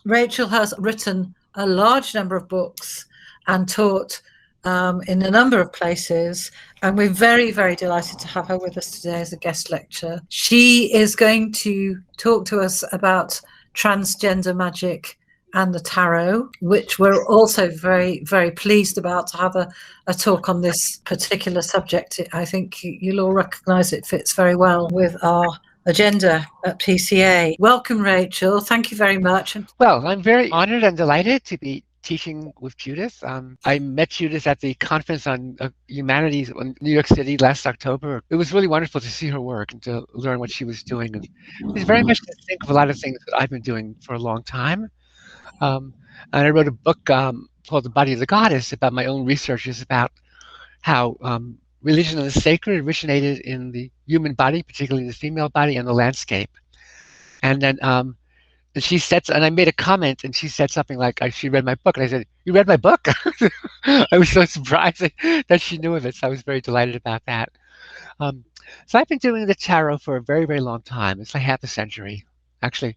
Rachel has written a large number of books and taught in a number of places, and we're very, very delighted to have her with us today as a guest lecturer. She is going to talk to us about transgender magic and the tarot, which we're also very, very pleased about to have a talk on this particular subject. I think you'll all recognise it fits very well with our agenda at PCA. Welcome, Rachel. Thank you very much. Well, I'm very honored and delighted to be teaching with Judith. I met Judith at the conference on humanities in New York City last October. It was really wonderful to see her work and to learn what she was doing. And it's very much to think of a lot of things that I've been doing for a long time. And I wrote a book called The Body of the Goddess about my own researches about how religion and the sacred originated in the human body, particularly the female body, and the landscape. And then and she said, and I made a comment, and she said something like, she read my book, and I said, "You read my book?" I was so surprised that she knew of it, so I was very delighted about that. So I've been doing the tarot for a very, very long time. It's like half a century, actually.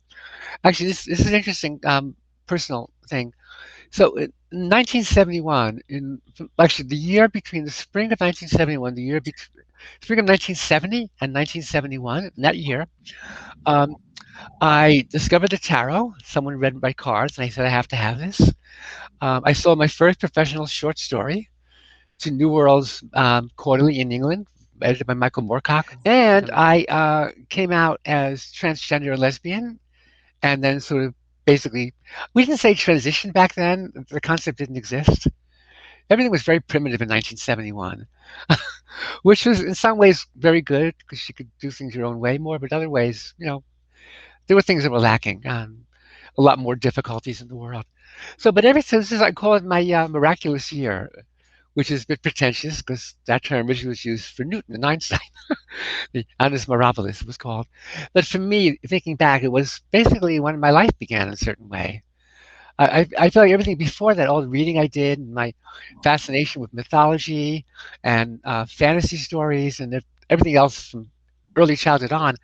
This is an interesting personal thing. So in 1971, actually the year between the spring of 1971, spring of 1970 and 1971, in that year, I discovered the tarot. Someone read my cards, and I said, I have to have this. I sold my first professional short story to New Worlds Quarterly in England, edited by Michael Moorcock. And I came out as transgender and lesbian, and then sort of basically, we didn't say transition back then. The concept didn't exist. Everything was very primitive in 1971, which was in some ways very good because you could do things your own way more, but other ways, there were things that were lacking, a lot more difficulties in the world. So, but ever since, I call it my miraculous year, which is a bit pretentious because that term originally was used for Newton and Einstein. The annus mirabilis it was called. But for me, thinking back, it was basically when my life began in a certain way. I feel like everything before that, all the reading I did, and my fascination with mythology and fantasy stories and everything else from early childhood on,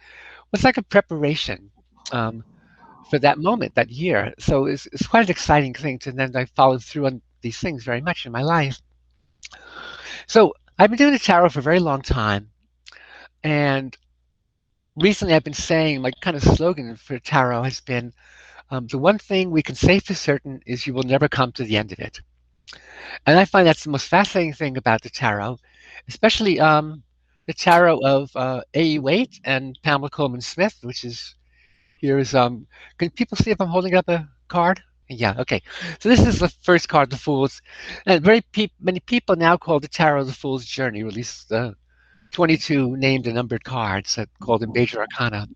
was like a preparation for that moment, that year. So it's quite an exciting thing to then I followed through on these things very much in my life. So I've been doing the tarot for a very long time. And recently I've been saying my kind of slogan for tarot has been, the one thing we can say for certain is you will never come to the end of it. And I find that's the most fascinating thing about the tarot, especially the tarot of A.E. Waite and Pamela Coleman Smith, which is, can people see if I'm holding up a card? Yeah, okay. So this is the first card, the Fool's, and many people now call the tarot the Fool's Journey, or at least 22 named and numbered cards called the Major Arcana.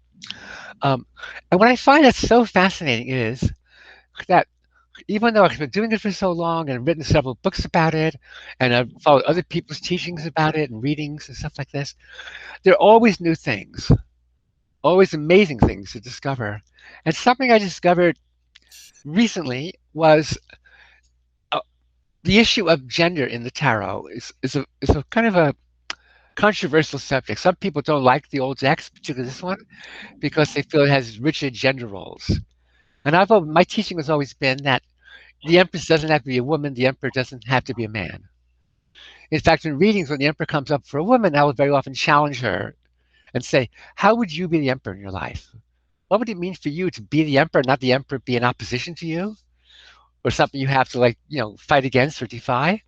And what I find that's so fascinating is that even though I've been doing it for so long and written several books about it, and I've followed other people's teachings about it and readings and stuff like this, there are always new things, always amazing things to discover. And something I discovered recently was the issue of gender in the tarot is a kind of a controversial subject. Some people don't like the old decks, particularly this one, because they feel it has rigid gender roles. And my teaching has always been that the Empress doesn't have to be a woman, the Emperor doesn't have to be a man. In fact, in readings, when the Emperor comes up for a woman, I will very often challenge her and say, how would you be the Emperor in your life? What would it mean for you to be the Emperor, not the Emperor be in opposition to you? Or something you have to fight against or defy?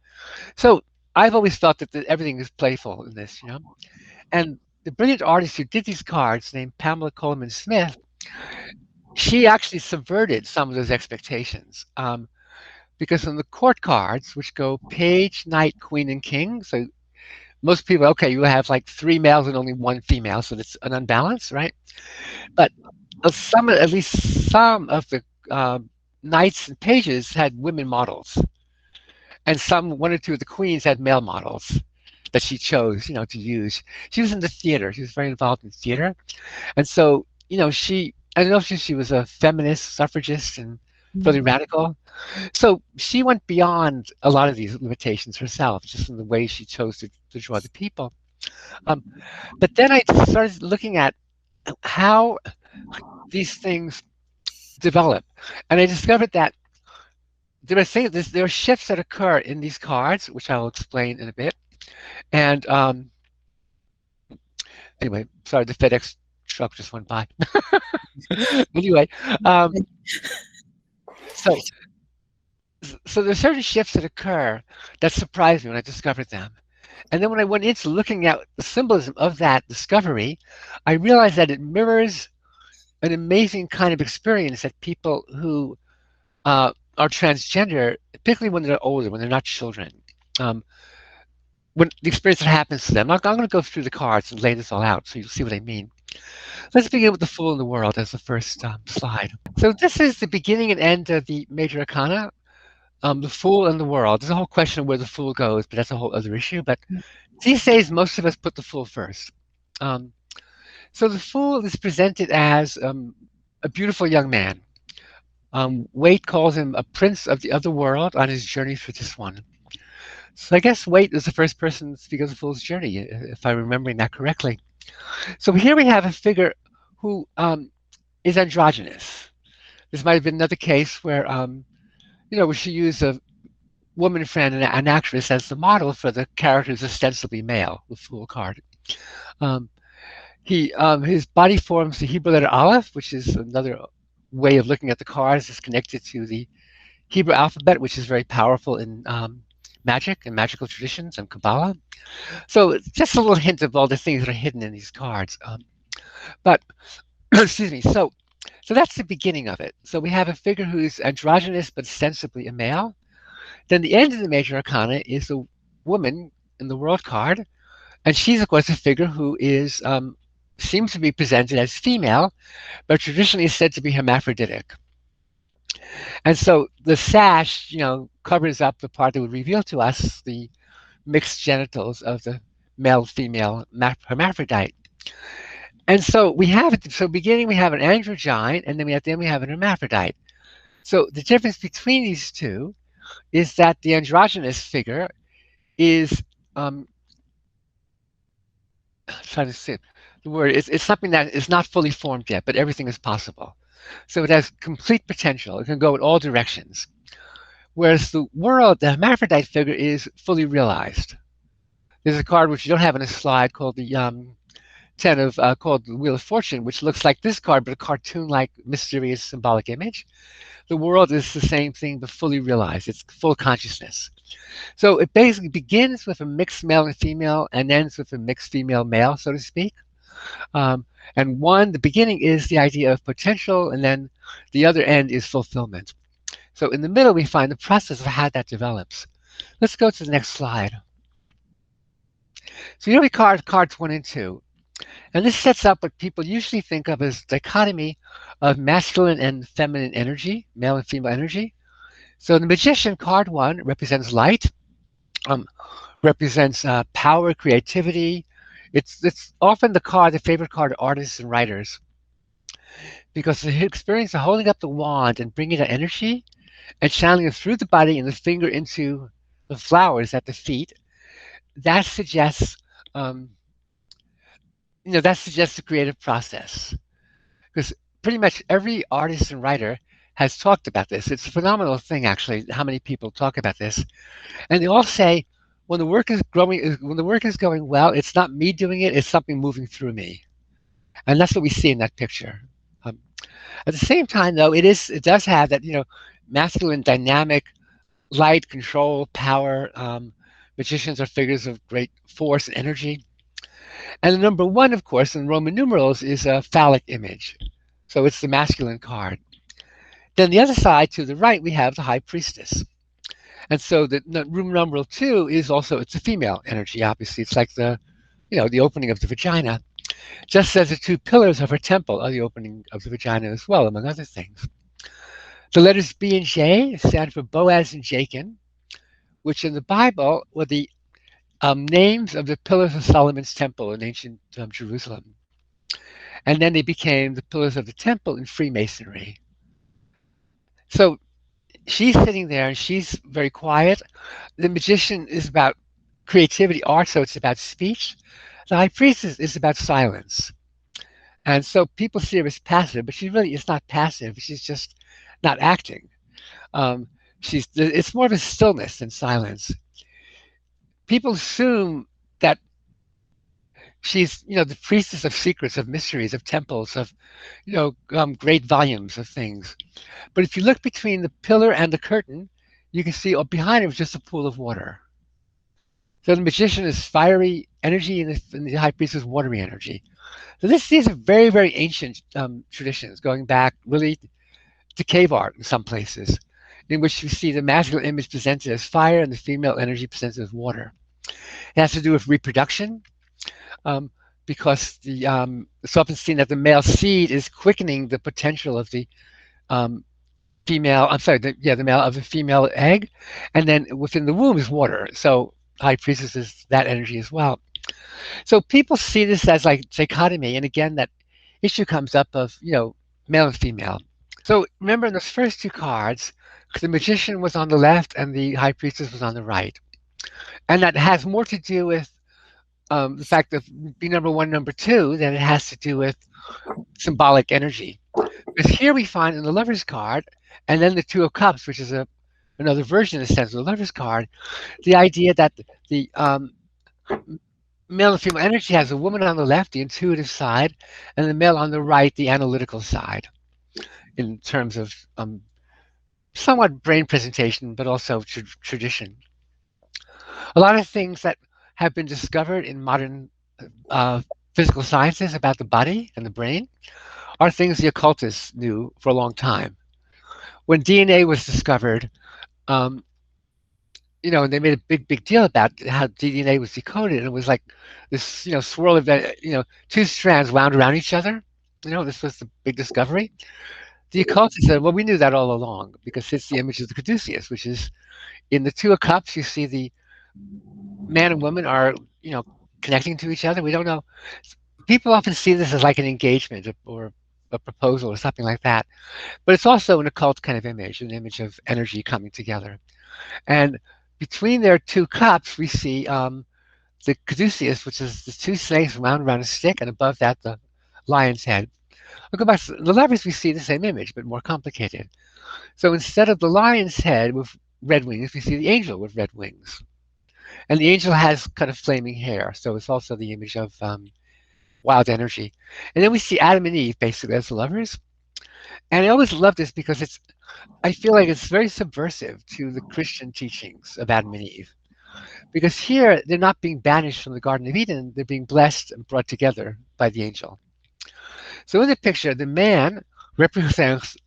So I've always felt that everything is playful in this, And the brilliant artist who did these cards, named Pamela Coleman Smith, she actually subverted some of those expectations. Because in the court cards, which go page, knight, queen, and king, so most people, okay, you have like 3 males and only 1 female, so that's an unbalance, right? But at least some of the knights and pages had women models. And 1 or 2 of the queens had male models that she chose, to use. She was in the theater. She was very involved in theater. And so, I don't know if she was a feminist, suffragist, and really radical. So she went beyond a lot of these limitations herself, just in the way she chose to draw the people. But then I started looking at how these things develop. And I discovered that there are shifts that occur in these cards, which I will explain in a bit. And anyway, sorry, the FedEx truck just went by. Anyway, um, so so there's certain shifts that occur that surprised me when I discovered them. And then when I went into looking at the symbolism of that discovery, I realized that it mirrors an amazing kind of experience that people who are transgender, particularly when they're older, when they're not children, um, when the experience that happens to them. I'm going to go through the cards and lay this all out so you'll see what I mean. Let's begin with the Fool in the World as the first slide. So this is the beginning and end of the major arcana. The Fool in the World. There's a whole question of where the Fool goes, but that's a whole other issue. But these days, most of us put the Fool first. So the Fool is presented as a beautiful young man. Waite calls him a prince of the other world on his journey through this one. So I guess Waite is the first person to speak of the Fool's journey, if I'm remembering that correctly. So here we have a figure who is androgynous. This might have been another case where, we should use a woman friend and an actress as the model for the character who's ostensibly male, the Fool card. His body forms the Hebrew letter Aleph, which is another way of looking at the cards. It's connected to the Hebrew alphabet, which is very powerful in magic and magical traditions and Kabbalah. So just a little hint of all the things that are hidden in these cards. But excuse me. So that's the beginning of it. So we have a figure who's androgynous but ostensibly a male. Then the end of the major arcana is a woman in the world card, and she's of course a figure who is seems to be presented as female, but traditionally is said to be hermaphroditic. And so the sash, covers up the part that would reveal to us the mixed genitals of the male-female hermaphrodite. And so we have it. So beginning, we have an androgyne, and then we have an hermaphrodite. So the difference between these two is that the androgynous figure is trying to see the word. It's something that is not fully formed yet, but everything is possible. So it has complete potential. It can go in all directions. Whereas the hermaphrodite figure is fully realized. There's a card which you don't have in a slide called the called the Wheel of Fortune, which looks like this card, but a cartoon-like mysterious symbolic image. The world is the same thing, but fully realized. It's full consciousness. So it basically begins with a mixed male and female and ends with a mixed female-male, so to speak. And the beginning is the idea of potential, and then the other end is fulfillment. So in the middle, we find the process of how that develops. Let's go to the next slide. So we cards 1 and 2. And this sets up what people usually think of as dichotomy of masculine and feminine energy, male and female energy. So the Magician, card 1, represents light, represents power, creativity. It's often the favorite card of artists and writers, because the experience of holding up the wand and bringing that energy and channeling it through the body and the finger into the flowers at the feet, that suggests that suggests a creative process, because pretty much every artist and writer has talked about this. It's a phenomenal thing, actually, how many people talk about this, and they all say when the work is going well, it's not me doing it; it's something moving through me, and that's what we see in that picture. At the same time, though, it does have that masculine, dynamic, light, control, power. Magicians are figures of great force and energy. And the number 1, of course, in Roman numerals is a phallic image. So it's the masculine card. Then the other side, to the right, we have the High Priestess. And so the room numeral 2 is also, it's a female energy, obviously. It's like the opening of the vagina. Just as the 2 pillars of her temple are the opening of the vagina as well, among other things. The letters B and J stand for Boaz and Jachin, which in the Bible were the names of the pillars of Solomon's temple in ancient Jerusalem. And then they became the pillars of the temple in Freemasonry. So she's sitting there and she's very quiet. The Magician is about creativity, art, so it's about speech. The High Priestess is about silence. And so people see her as passive, but she really is not passive. She's just not acting. Um, it's more of a stillness than silence. People assume that she's, the priestess of secrets, of mysteries, of temples, of, great volumes of things. But if you look between the pillar and the curtain, you can see behind it is just a pool of water. So the magician is fiery energy, and the high priest is watery energy. So these are very, very ancient traditions, going back really to cave art in some places, in which you see the masculine image presented as fire and the female energy presented as water. It has to do with reproduction, um, because it's often seen that the male seed is quickening the potential of the um, female. I'm sorry, the male of the female egg, and then within the womb is water. So high priestess is that energy as well. So people see this as like dichotomy, and again that issue comes up of male and female. So remember in those first two cards, the magician was on the left and the high priestess was on the right, and that has more to do with the fact of being number one, number two, than it has to do with symbolic energy. Because here we find in the Lover's card, and then the Two of Cups, which is another version in a sense of the Lover's card, the idea that the male and female energy has a woman on the left, the intuitive side, and the male on the right, the analytical side, in terms of somewhat brain presentation, but also tradition. A lot of things that have been discovered in modern physical sciences about the body and the brain are things the occultists knew for a long time. When DNA was discovered, um, and they made a big deal about how DNA was decoded, and it was like this, swirl of two strands wound around each other. This was the big discovery. The occultists said, well, we knew that all along because it's the image of the caduceus, which is in the Two of Cups. You see the man and woman are, connecting to each other. We don't know. People often see this as like an engagement or a proposal or something like that. But it's also an occult kind of image, an image of energy coming together. And between their two cups, we see the caduceus, which is the two snakes wound around a stick, and above that, the lion's head. I'll go back to the lovers, we see the same image, but more complicated. So instead of the lion's head with red wings, we see the angel with red wings. And the angel has kind of flaming hair, so it's also the image of wild energy. And then we see Adam and Eve basically as the lovers. And I always love this because I feel like it's very subversive to the Christian teachings of Adam and Eve. Because here, they're not being banished from the Garden of Eden, they're being blessed and brought together by the angel. So in the picture, the man represents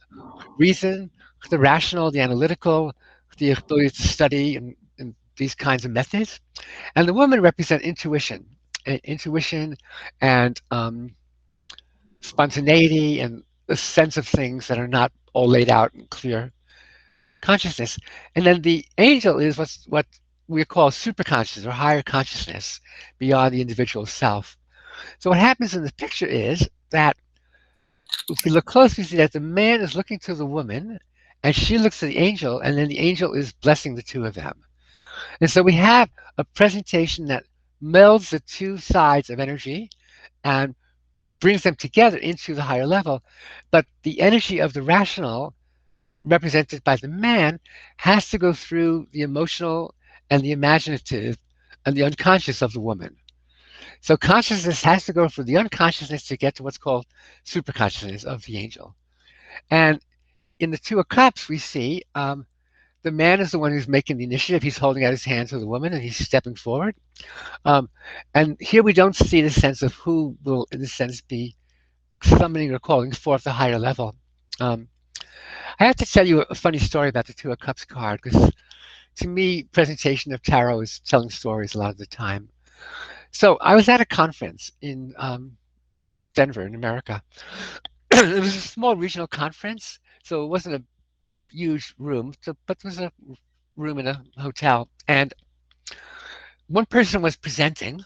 reason, the rational, the analytical, the ability to study and these kinds of methods. And the woman represents intuition and spontaneity and the sense of things that are not all laid out in clear consciousness. And then the angel is what we call superconscious or higher consciousness beyond the individual self. So what happens in the picture is that if we look closely, we see that the man is looking to the woman and she looks to the angel, and then the angel is blessing the two of them. And so we have a presentation that melds the two sides of energy and brings them together into the higher level. But the energy of the rational, represented by the man, has to go through the emotional and the imaginative and the unconscious of the woman. So consciousness has to go through the unconsciousness to get to what's called superconsciousness of the angel. And in the Two of Cups, we see the man is the one who's making the initiative. He's holding out his hand to the woman and he's stepping forward. And here we don't see the sense of who will, in a sense, be summoning or calling forth a higher level. I have to tell you a funny story about the Two of Cups card, because to me, presentation of tarot is telling stories a lot of the time. So I was at a conference in Denver, in America. It was a small regional conference, so it wasn't a huge room, but there was a room in a hotel. And one person was presenting,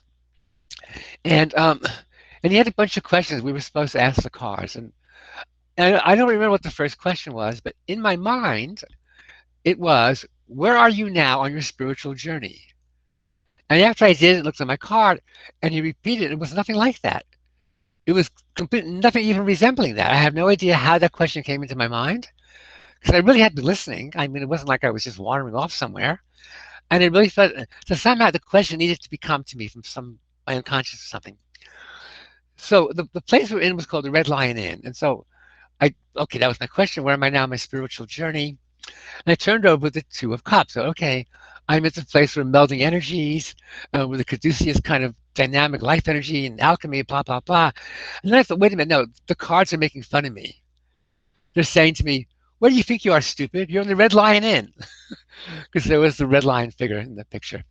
and he had a bunch of questions we were supposed to ask the cards. And I don't remember what the first question was, but in my mind, it was, where are you now on your spiritual journey? And after I did it, looked at my card, and he repeated, it was nothing like that. it was nothing even resembling that. I have no idea how that question came into my mind because I really had been listening. I mean, it wasn't like I was just wandering off somewhere. And it really felt so somehow the question needed to be come to me from my unconscious or something. So the place we're in was called the Red Lion Inn. And so okay, that was my question. Where am I now in my spiritual journey? And I turned over the Two of Cups. So, okay, I'm at the place where melding energies, where the Caduceus kind of dynamic life energy and alchemy, blah, blah, blah. And then I thought, wait a minute, no, the cards are making fun of me. They're saying to me, where do you think you are, stupid? You're in the Red Lion Inn. Because there was the red lion figure in the picture.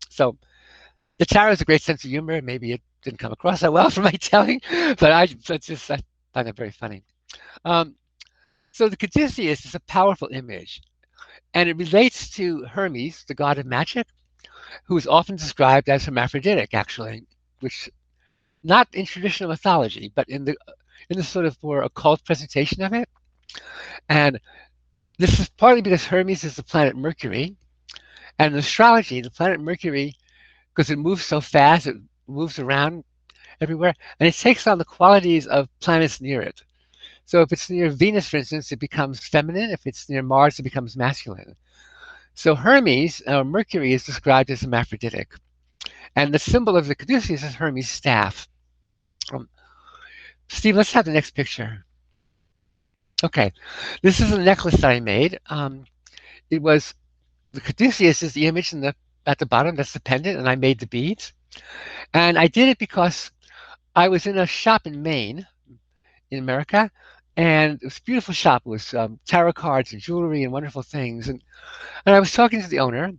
So the tarot has a great sense of humor. Maybe it didn't come across that well from my telling, but I find it very funny. So the Caduceus is a powerful image, and it relates to Hermes, the god of magic, who is often described as hermaphroditic, actually, which not in traditional mythology, but in the sort of more occult presentation of it. And this is partly because Hermes is the planet Mercury, and in astrology, the planet Mercury, because it moves so fast, it moves around everywhere, and it takes on the qualities of planets near it. So if it's near Venus, for instance, it becomes feminine. If it's near Mars, it becomes masculine. So Hermes, Mercury, is described as hermaphroditic. And the symbol of the Caduceus is Hermes' staff. Steve, let's have the next picture. Okay, this is a necklace that I made. It was, the Caduceus is the image at the bottom, that's the pendant, and I made the beads. And I did it because I was in a shop in Maine, in America, and it was a beautiful shop. It was tarot cards and jewelry and wonderful things. And I was talking to the owner,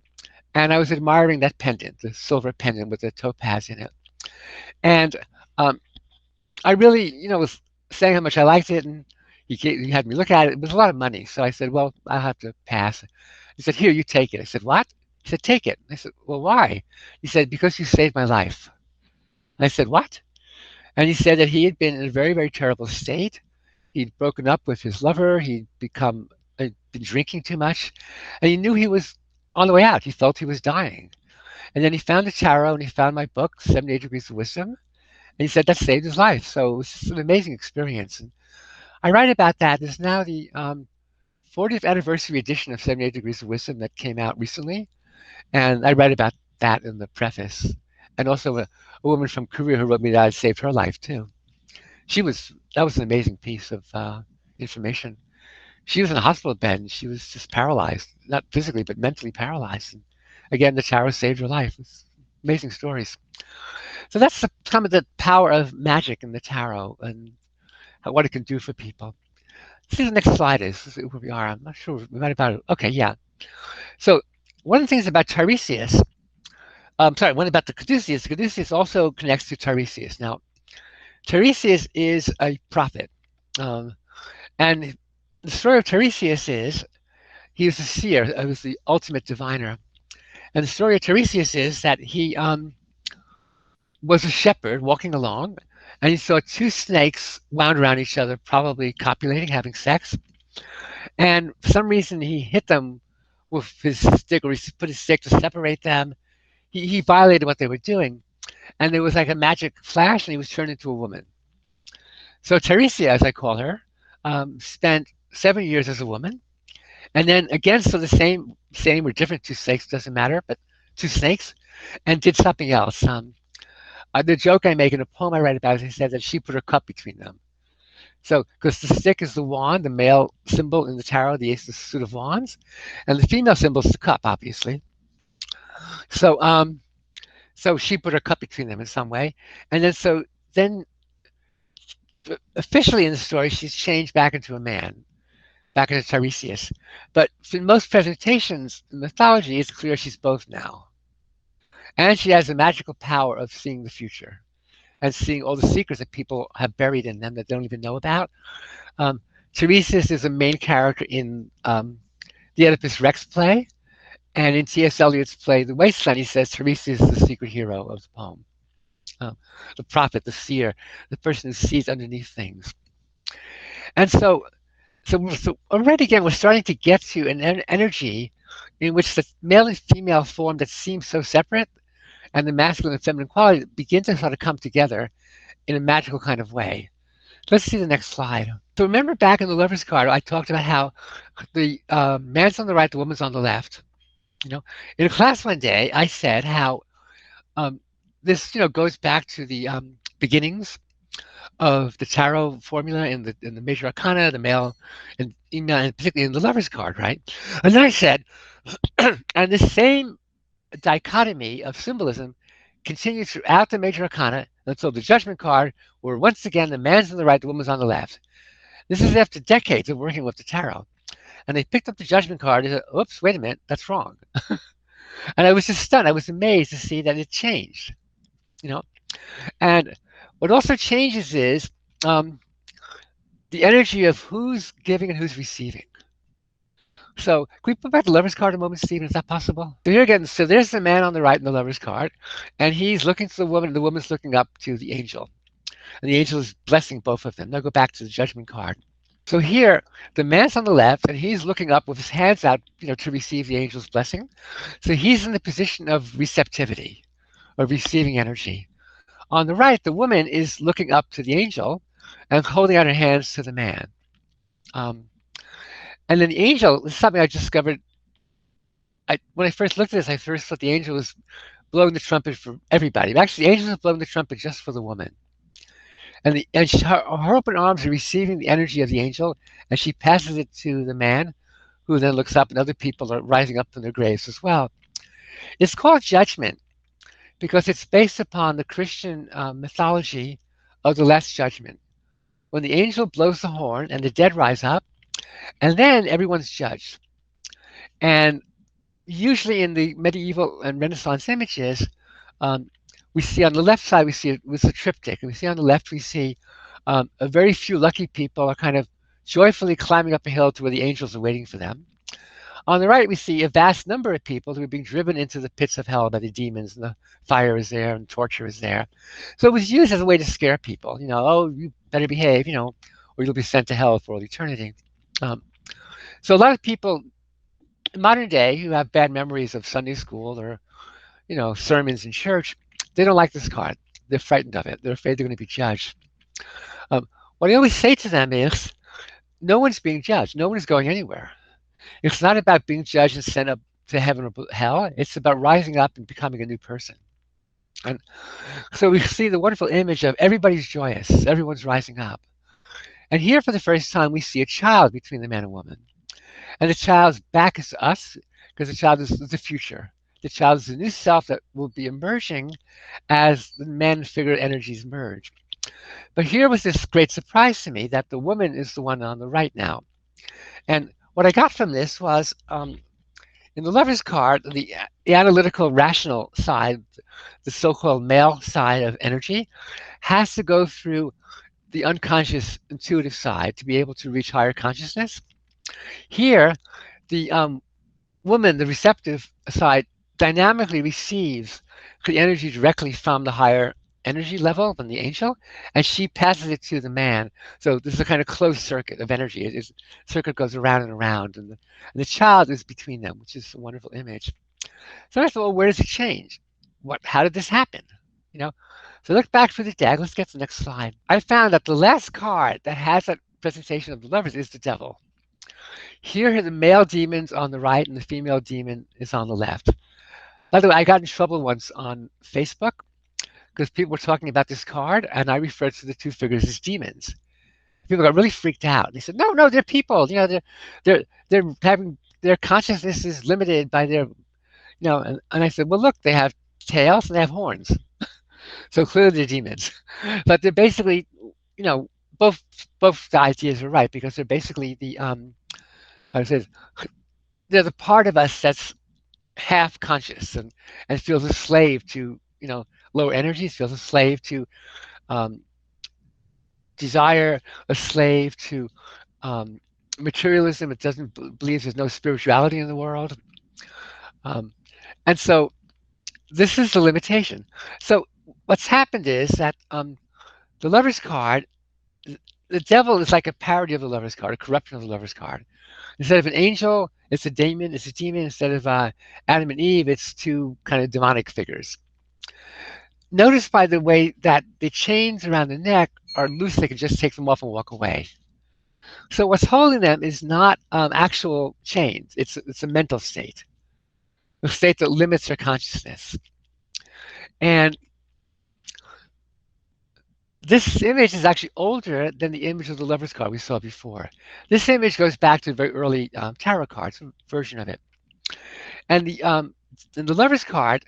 and I was admiring that pendant, the silver pendant with the topaz in it. And I really, was saying how much I liked it, and he had me look at it. It was a lot of money, so I said, well, I'll have to pass. He said, here, you take it. I said, what? He said, take it. I said, well, why? He said, because you saved my life. And I said, what? And he said that he had been in a very, very terrible state. He'd broken up with his lover. He'd been drinking too much, and he knew he was on the way out. He felt he was dying. And then he found the tarot, and he found my book, 78 Degrees of Wisdom, and he said that saved his life. So it was just an amazing experience. And I write about that. There's now the 40th anniversary edition of 78 Degrees of Wisdom that came out recently, and I write about that in the preface. And also a woman from Korea who wrote me that it saved her life too. That was an amazing piece of information. She was in a hospital bed and she was just paralyzed, not physically, but mentally paralyzed. And again, the tarot saved her life. It's amazing stories. So that's some of the power of magic in the tarot and what it can do for people. Let's see what the next slide is. Let's see where we are. I'm not sure. We might have about it. Okay, yeah. So one of the things about Tiresias, one about the Caduceus also connects to Tiresias. Now, Tiresias is a prophet. And the story of Tiresias is he was a seer, he was the ultimate diviner. And the story of Tiresias is that he was a shepherd walking along, and he saw two snakes wound around each other, probably copulating, having sex. And for some reason, he hit them with his stick, or he put his stick to separate them. He violated what they were doing. And there was like a magic flash, and he was turned into a woman. So Teresia, as I call her, spent 7 years as a woman. And then again, so the same or different two snakes, doesn't matter, but two snakes, and did something else. The joke I make in a poem I write about is I said that she put her cup between them. So, because the stick is the wand, the male symbol in the tarot, the ace, the suit of wands, and the female symbol is the cup, obviously. So, so she put her cup between them in some way, and then officially in the story, she's changed back into a man, back into Tiresias. But in most presentations in mythology, it's clear she's both now. And she has the magical power of seeing the future and seeing all the secrets that people have buried in them that they don't even know about. Tiresias is a main character in the Oedipus Rex play. And in T.S. Eliot's play, The Wasteland, he says Tiresias is the secret hero of the poem. The prophet, the seer, the person who sees underneath things. And so already again, we're starting to get to an energy in which the male and female form that seems so separate and the masculine and feminine quality begin to sort of come together in a magical kind of way. Let's see the next slide. So remember back in the Lover's card, I talked about how the man's on the right, the woman's on the left. In a class one day, I said how um, this, goes back to the beginnings of the tarot formula in the major arcana, the male and female, and particularly in the Lover's card, right? And then I said, and the same dichotomy of symbolism continues throughout the major arcana until the Judgment card, where once again the man's on the right, the woman's on the left. This is after decades of working with the tarot. And they picked up the Judgment card and said, oops, wait a minute, that's wrong. And I was just stunned. I was amazed to see that it changed. And what also changes is the energy of who's giving and who's receiving. So can we put back the Lover's card a moment, Stephen? Is that possible? So here again, so there's the man on the right in the Lover's card, and he's looking to the woman, and the woman's looking up to the angel. And the angel is blessing both of them. Now go back to the Judgment card. So here, the man's on the left, and he's looking up with his hands out, to receive the angel's blessing. So he's in the position of receptivity, of receiving energy. On the right, the woman is looking up to the angel and holding out her hands to the man. And then the angel, this is something I discovered. When I first looked at this, I first thought the angel was blowing the trumpet for everybody. But actually, the angel is blowing the trumpet just for the woman. And her open arms are receiving the energy of the angel, and she passes it to the man, who then looks up, and other people are rising up from their graves as well. It's called judgment because it's based upon the Christian mythology of the Last Judgment, when the angel blows the horn and the dead rise up, and then everyone's judged. And usually in the medieval and Renaissance images, we see on the left side, we see it with a triptych, and we see on the left, we see a very few lucky people are kind of joyfully climbing up a hill to where the angels are waiting for them. On the right, we see a vast number of people who are being driven into the pits of hell by the demons, and the fire is there, and torture is there. So it was used as a way to scare people. Oh, you better behave, or you'll be sent to hell for all eternity. So a lot of people in modern day who have bad memories of Sunday school or, sermons in church, they don't like this card. They're frightened of it. They're afraid they're going to be judged. What I always say to them is, no one's being judged. No one is going anywhere. It's not about being judged and sent up to heaven or hell. It's about rising up and becoming a new person. And so we see the wonderful image of everybody's joyous. Everyone's rising up. And here for the first time, we see a child between the man and woman. And the child's back is us, because the child is the future. The child is the new self that will be emerging as the man figure energies merge. But here was this great surprise to me that the woman is the one on the right now. And what I got from this was, in the Lover's card, the analytical, rational side, the so-called male side of energy, has to go through the unconscious, intuitive side to be able to reach higher consciousness. Here, the woman, the receptive side, dynamically receives the energy directly from the higher energy level than the angel, and she passes it to the man. So this is a kind of closed circuit of energy. The circuit goes around and around, and the child is between them, which is a wonderful image. So I thought, well, where does it change? How did this happen? So look back through the deck. Let's get to the next slide. I found that the last card that has that presentation of the lovers is the devil. Here are the male demons on the right, and the female demon is on the left. By the way, I got in trouble once on Facebook because people were talking about this card, and I referred to the two figures as demons. People got really freaked out. They said, "No, they're people. They're having their consciousness is limited by their, And I said, well, look, they have tails and they have horns, so clearly they're demons. But they're basically, both the ideas are right, because they're basically the they're the part of us that's half conscious and feels a slave to lower energies, feels a slave to desire, a slave to materialism. It doesn't believe there's no spirituality in the world, and so this is the limitation. So what's happened is that the Lover's card, the devil is like a parody of the Lover's card, a corruption of the Lover's card. Instead of an angel, it's a demon. Instead of Adam and Eve, it's two kind of demonic figures. notice by the way that the chains around the neck are loose, they can just take them off and walk away. So what's holding them is not actual chains. It's a mental state, a state that limits their consciousness. And this image is actually older than the image of the Lover's card we saw before. This image goes back to a very early tarot cards version of it. And the Lover's card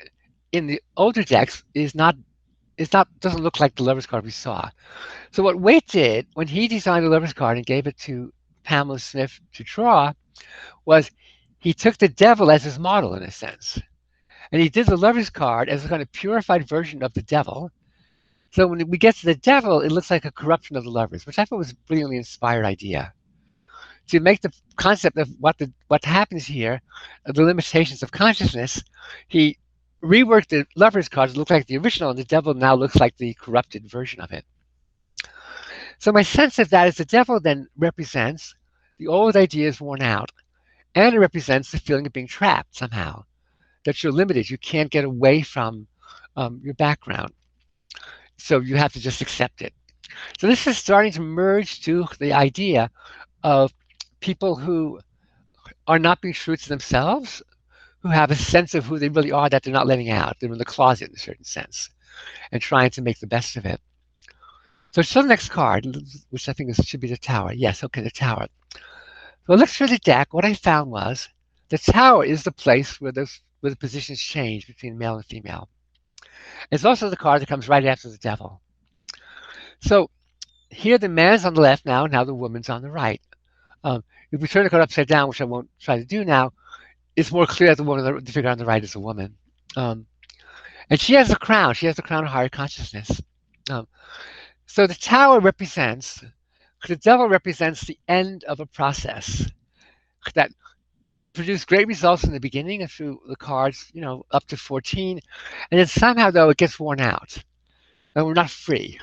in the older decks doesn't look like the Lover's card we saw. So what Waite did when he designed the Lover's card and gave it to Pamela Smith to draw was he took the devil as his model in a sense. And he did the Lover's card as a kind of purified version of the devil. So when we get to the devil, it looks like a corruption of the lovers, which I thought was a brilliantly inspired idea. To make the concept of what happens here, the limitations of consciousness, he reworked the lovers card to look like the original, and the devil now looks like the corrupted version of it. So my sense of that is the devil then represents the old ideas worn out, and it represents the feeling of being trapped somehow, that you're limited, you can't get away from your background. So you have to just accept it. So this is starting to merge to the idea of people who are not being true to themselves, who have a sense of who they really are that they're not letting out. They're in the closet in a certain sense and trying to make the best of it. So show the next card, which I think should be the Tower. Yes, okay, the Tower. So I looked through the deck. What I found was the Tower is the place where the positions change between male and female. It's also the card that comes right after the devil. So here the man's on the left now the woman's on the right. If we turn the card upside down, which I won't try to do now, it's more clear that the figure on the right is a woman. And she has a crown. She has the crown of higher consciousness. So the Tower represents, the devil represents the end of a process that produced great results in the beginning and through the cards, up to 14. And then somehow, though, it gets worn out. And we're not free.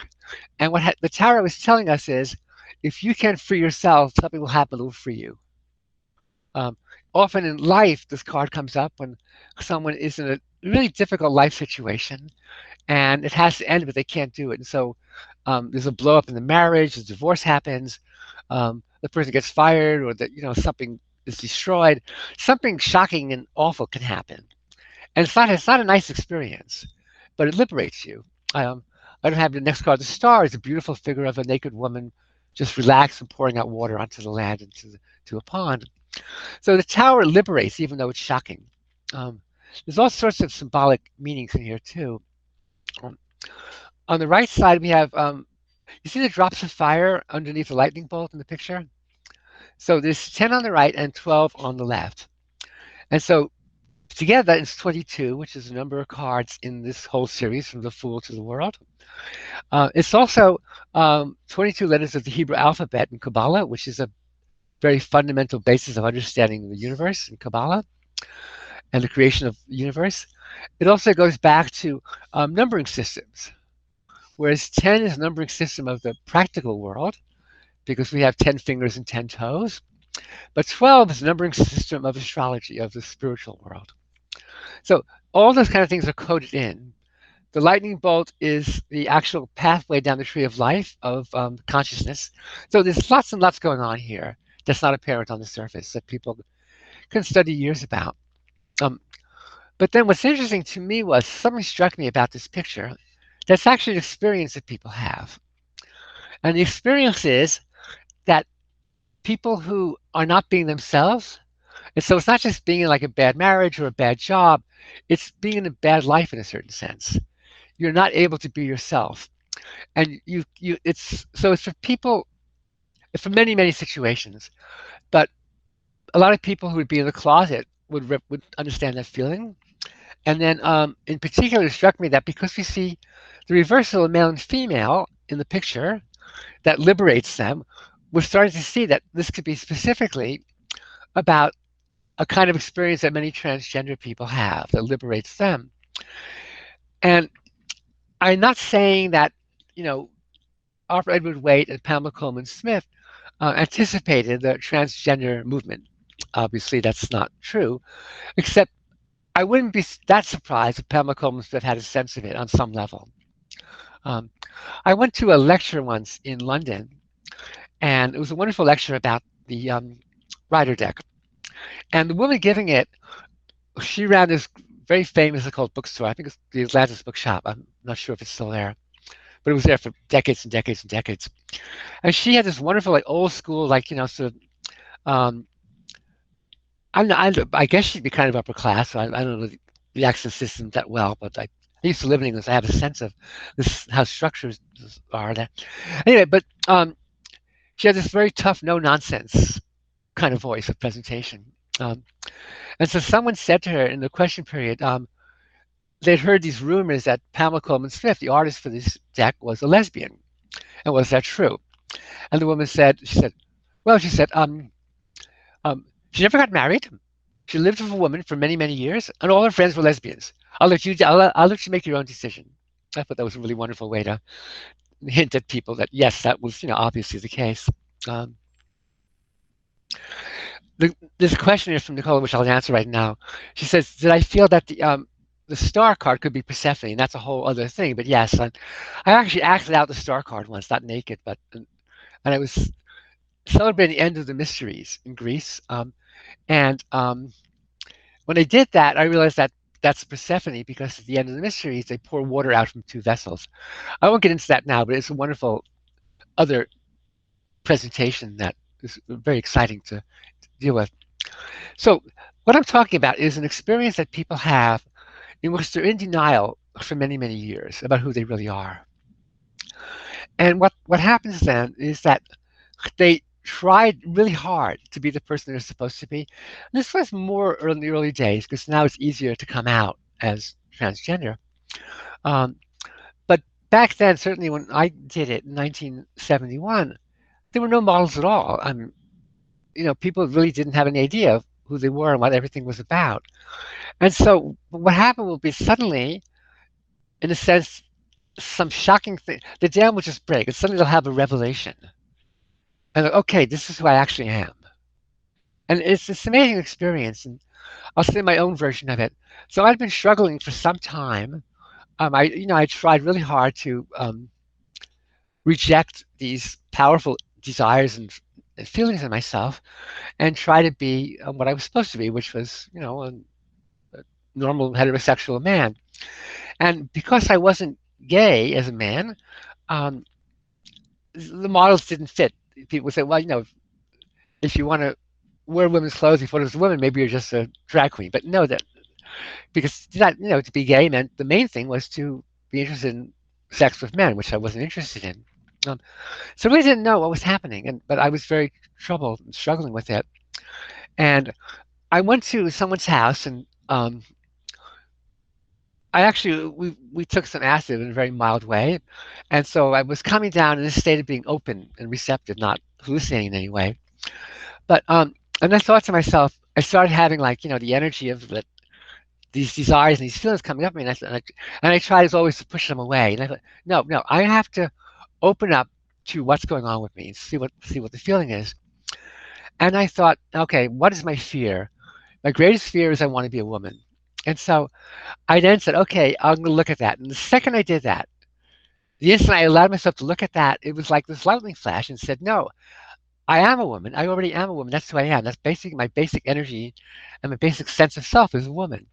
And what the Tarot is telling us is, if you can't free yourself, something will happen that will free you. Often in life, this card comes up when someone is in a really difficult life situation, and it has to end, but they can't do it. And so there's a blow up in the marriage, a divorce happens, the person gets fired, or that something is destroyed. Something shocking and awful can happen, and it's not a nice experience, but it liberates you. I don't have the next card. The Star is a beautiful figure of a naked woman just relaxed and pouring out water onto the land and to a pond. So the Tower liberates, even though it's shocking. There's all sorts of symbolic meanings in here too. On the right side, we have, you see the drops of fire underneath the lightning bolt in the picture? So there's 10 on the right and 12 on the left. And so together it's 22, which is the number of cards in this whole series from the Fool to the World. It's also 22 letters of the Hebrew alphabet in Kabbalah, which is a very fundamental basis of understanding the universe in Kabbalah and the creation of the universe. It also goes back to numbering systems, whereas 10 is a numbering system of the practical world, because we have 10 fingers and 10 toes. But 12 is a numbering system of astrology, of the spiritual world. So all those kind of things are coded in. The lightning bolt is the actual pathway down the tree of life, of consciousness. So there's lots and lots going on here that's not apparent on the surface, that people can study years about. But then what's interesting to me was something struck me about this picture. That's actually an experience that people have. And the experience is that people who are not being themselves, and so it's not just being in like a bad marriage or a bad job, it's being in a bad life in a certain sense. You're not able to be yourself. And it's for people, for many, many situations. But a lot of people who would be in the closet would understand that feeling. And then in particular, it struck me that because we see the reversal of male and female in the picture that liberates them, we're starting to see that this could be specifically about a kind of experience that many transgender people have that liberates them. And I'm not saying that, Arthur Edward Waite and Pamela Coleman Smith anticipated the transgender movement. Obviously, that's not true, except I wouldn't be that surprised if Pamela Coleman Smith had a sense of it on some level. Um, I went to a lecture once in London, and it was a wonderful lecture about the rider deck. And the woman giving it, she ran this very famous occult bookstore. I think it's the Atlantis Bookshop. I'm not sure if it's still there, but it was there for decades and decades and decades. And she had this wonderful, like old school, like sort of. I guess she'd be kind of upper class. So I don't know the accent system that well, but I used to live in England, so I have a sense of this how structures are there. Anyway, but she had this very tough, no nonsense kind of voice of presentation. Um, and so someone said to her in the question period, they'd heard these rumors that Pamela Coleman Smith, the artist for this deck, was a lesbian. And was that true? And the woman said, well, she said, she never got married. She lived with a woman for many, many years, and all her friends were lesbians. I'll let you make your own decision. I thought that was a really wonderful way to hint at people that yes, that was obviously the case. There's a question here from Nicole, which I'll answer right now. She says, "Did I feel that the star card could be Persephone?" And that's a whole other thing. But yes, I actually acted out the star card once, not naked, but and I was celebrating the end of the mysteries in Greece. And when I did that, I realized that that's Persephone because at the end of the mysteries, they pour water out from two vessels. I won't get into that now, but it's a wonderful other presentation that is very exciting to deal with. So what I'm talking about is an experience that people have in which they're in denial for many, many years about who they really are. And what happens then is that they tried really hard to be the person they're supposed to be. And this was more in the early days because now it's easier to come out as transgender. But back then, certainly when I did it in 1971, there were no models at all. People really didn't have any idea of who they were and what everything was about. And so what happened will be suddenly, in a sense, some shocking thing, the dam will just break and suddenly they'll have a revelation. And okay, this is who I actually am. And it's this amazing experience. And I'll say my own version of it. So I'd been struggling for some time. I tried really hard to reject these powerful desires and feelings in myself and try to be what I was supposed to be, which was, a normal heterosexual man. And because I wasn't gay as a man, the models didn't fit. People would say, well, if you want to wear women's clothes before there's a woman, maybe you're just a drag queen. But no, that because that to be gay meant the main thing was to be interested in sex with men, which I wasn't interested in. So I really didn't know what was happening, but I was very troubled and struggling with it. And I went to someone's house, and we took some acid in a very mild way, and so I was coming down in a state of being open and receptive, not hallucinating in any way. But and I thought to myself, I started having the energy of these desires and these feelings coming up to me, and I tried as always to push them away. And I thought, no, I have to open up to what's going on with me and see what the feeling is. And I thought, okay, what is my fear? My greatest fear is I want to be a woman. And so I then said, okay, I'm going to look at that. And the second I did that, the instant I allowed myself to look at that, it was like this lightning flash and said, no, I am a woman. I already am a woman. That's who I am. That's basically my basic energy and my basic sense of self is a woman.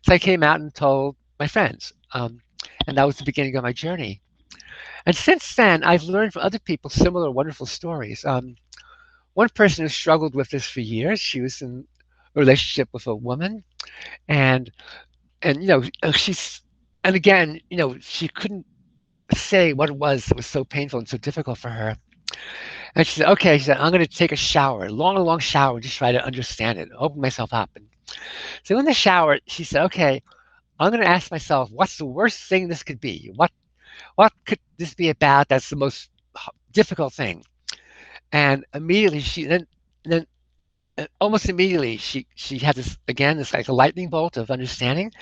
So I came out and told my friends. And that was the beginning of my journey. And since then, I've learned from other people similar wonderful stories. One person who struggled with this for years, she was in a relationship with a woman, and she's, and again, she couldn't say what it was that was so painful and so difficult for her. And she said, okay, she said, I'm going to take a shower, a long shower, and just try to understand it, open myself up. And so in the shower, she said, okay, I'm going to ask myself, what's the worst thing this could be? What could this be about that's the most difficult thing? And immediately then almost immediately she had this like a lightning bolt of understanding,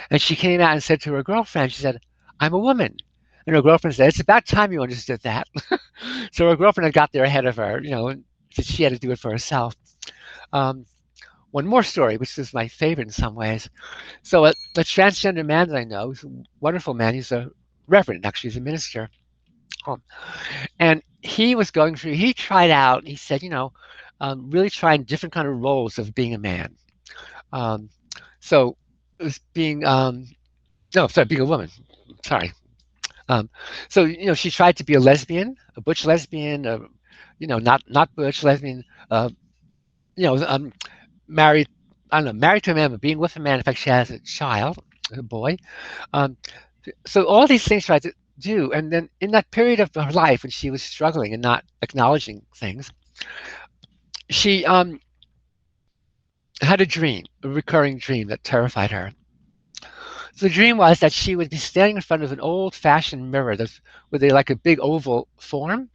and she came out and said to her girlfriend, she said, I'm a woman. And her girlfriend said, it's about time you understood that. So her girlfriend had got there ahead of her, and she had to do it for herself. one more story, which is my favorite in some ways. So a transgender man that I know, he's a wonderful man. He's a reverend, actually, he's a minister. Um, and he was going through, he tried out, he said, really trying different kind of roles of being a man. Um, so it was being, no, sorry, being a woman. Sorry. Um, so, she tried to be a lesbian, a butch lesbian, not butch lesbian, uh, you know, um, married, I don't know, married to a man, but being with a man. In fact, she has a child, a boy. Um, so all these things she tried to do. And then in that period of her life when she was struggling and not acknowledging things, she had a dream, a recurring dream that terrified her. So the dream was that she would be standing in front of an old-fashioned mirror that's with like a big oval form,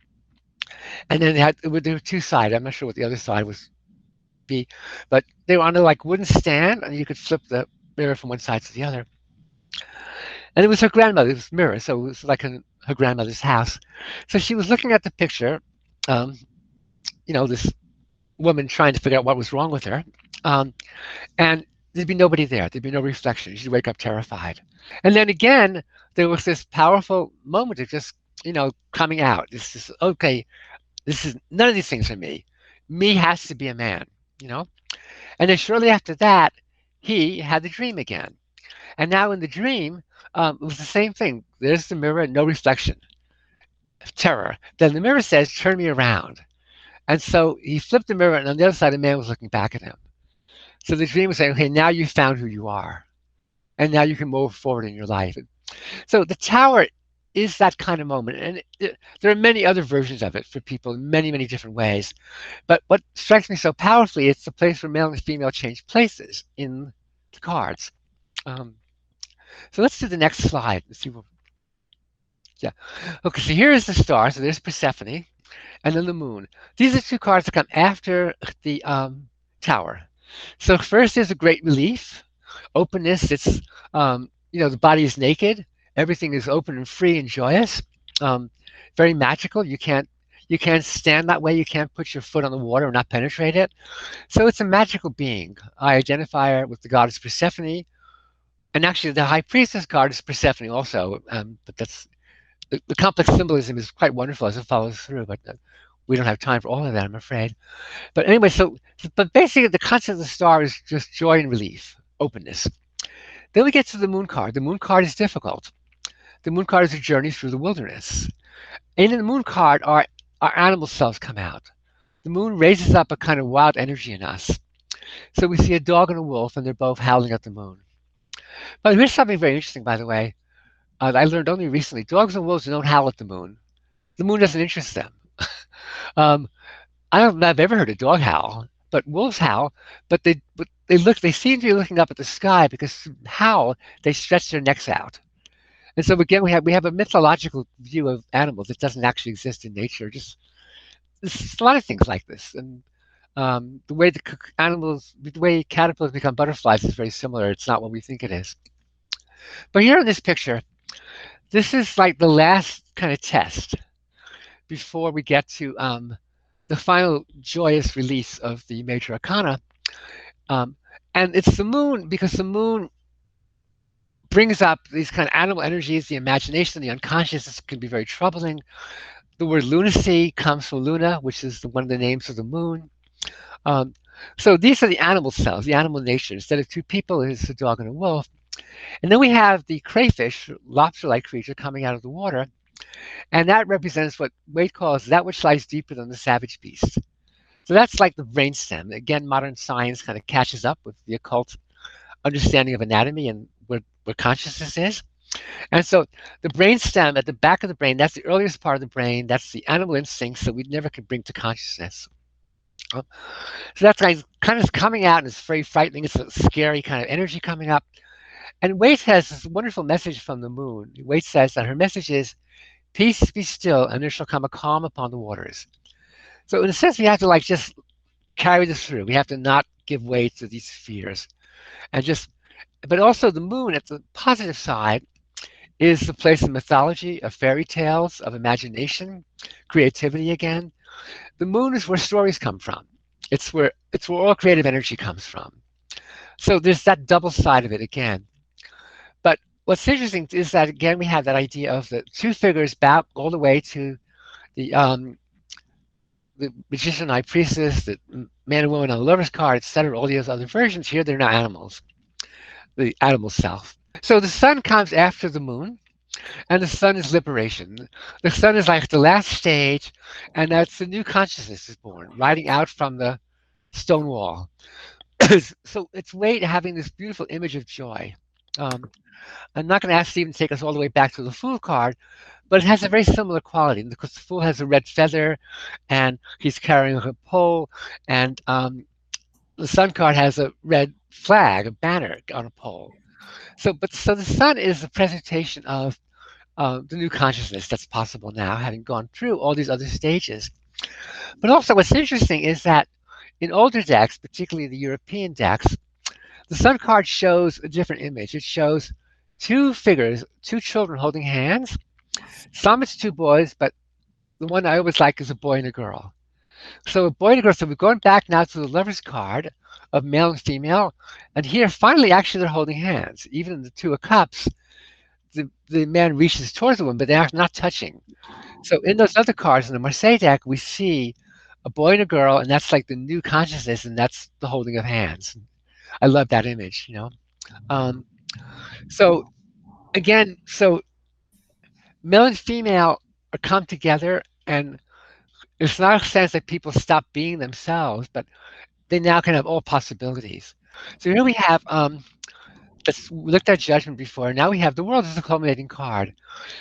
and then there were two sides. I'm not sure what the other side was be, but they were on a like wooden stand, and you could flip the mirror from one side to the other. And it was her grandmother's mirror, so it was like in her grandmother's house. So she was looking at the picture, um, this woman trying to figure out what was wrong with her, um, and there'd be nobody there. There'd be no reflection. She'd wake up terrified. And then again, there was this powerful moment of just, coming out. This is okay. This is none of these things are me. Me has to be a man, you know. And then shortly after that, he had the dream again. And now in the dream, it was the same thing. There's the mirror, no reflection, terror. Then the mirror says, "Turn me around." And so he flipped the mirror, and on the other side, the man was looking back at him. So the dream was saying, okay, now you found who you are, and now you can move forward in your life. So the tower is that kind of moment. And there are many other versions of it for people in many, many different ways. But what strikes me so powerfully, it's the place where male and female change places in the cards. So let's do the next slide. Let's see what, yeah. Okay, so here is the star. So there's Persephone, and then the moon. These are two cards that come after the tower. So first is a great relief, openness. It's the body is naked, everything is open and free and joyous, very magical. You can't stand that way. You can't put your foot on the water and not penetrate it. So it's a magical being. I identify her with the goddess Persephone, and actually the high priestess card is Persephone also. But that's the complex symbolism is quite wonderful as it follows through. But we don't have time for all of that, I'm afraid. But anyway, but basically the concept of the star is just joy and relief, openness. Then we get to the moon card. The moon card is difficult. The moon card is a journey through the wilderness. And in the moon card, our animal selves come out. The moon raises up a kind of wild energy in us. So we see a dog and a wolf, and they're both howling at the moon. But here's something very interesting, by the way. I learned only recently. Dogs and wolves don't howl at the moon. The moon doesn't interest them. I don't know if I've ever heard a dog howl, but wolves howl. But they seem to be looking up at the sky because to howl, they stretch their necks out. And so again, we have a mythological view of animals that doesn't actually exist in nature. Just there's a lot of things like this, and the way the way caterpillars become butterflies is very similar. It's not what we think it is. But here in this picture, this is like the last kind of test before we get to the final joyous release of the major arcana. And it's the moon, because the moon brings up these kind of animal energies, the imagination, the unconscious. This can be very troubling. The word lunacy comes from Luna, which is one of the names of the moon. So these are the animal selves, the animal nature. Instead of two people, it's a dog and a wolf. And then we have the crayfish, lobster-like creature coming out of the water. And that represents what Wade calls that which lies deeper than the savage beast. So that's like the brainstem. Again, modern science kind of catches up with the occult understanding of anatomy and where consciousness is. And so the brainstem at the back of the brain, that's the earliest part of the brain. That's the animal instincts that we never could bring to consciousness. So that's kind of coming out, and it's very frightening. It's a scary kind of energy coming up. And Wade has this wonderful message from the moon. Wade says that her message is, peace be still, and there shall come a calm upon the waters. So in a sense, we have to just carry this through. We have to not give way to these fears. But also the moon at the positive side is the place of mythology, of fairy tales, of imagination, creativity again. The moon is where stories come from. It's where all creative energy comes from. So there's that double side of it again. But what's interesting is that again we have that idea of the two figures bow all the way to the magician, high priestess, the man and woman on the lover's card, etc. All these other versions here, they're now animals, the animal self. So the sun comes after the moon, and the sun is liberation. The sun is like the last stage, and that's the new consciousness is born, riding out from the stone wall. So it's Wade having this beautiful image of joy. Um, I'm not going to ask Stephen to take us all the way back to the Fool card, but it has a very similar quality because the Fool has a red feather, and he's carrying a pole, and the Sun card has a red flag, a banner on a pole. So the Sun is the presentation of the new consciousness that's possible now, having gone through all these other stages. But also, what's interesting is that in older decks, particularly the European decks, the Sun card shows a different image. It shows two figures, two children holding hands. Some it's two boys, but the one I always like is a boy and a girl. So a boy and a girl. So we're going back now to the Lover's card of male and female, and here finally, actually, they're holding hands. Even in the Two of Cups, the man reaches towards the woman, but they're not touching. So in those other cards in the Marseille deck, we see a boy and a girl, and that's like the new consciousness, and that's the holding of hands. I love that image, you know. Um, so again, so male and female are come together, and it's not a sense that people stop being themselves, but they now can have all possibilities. So here we have we looked at judgment before. Now we have the world as a culminating card.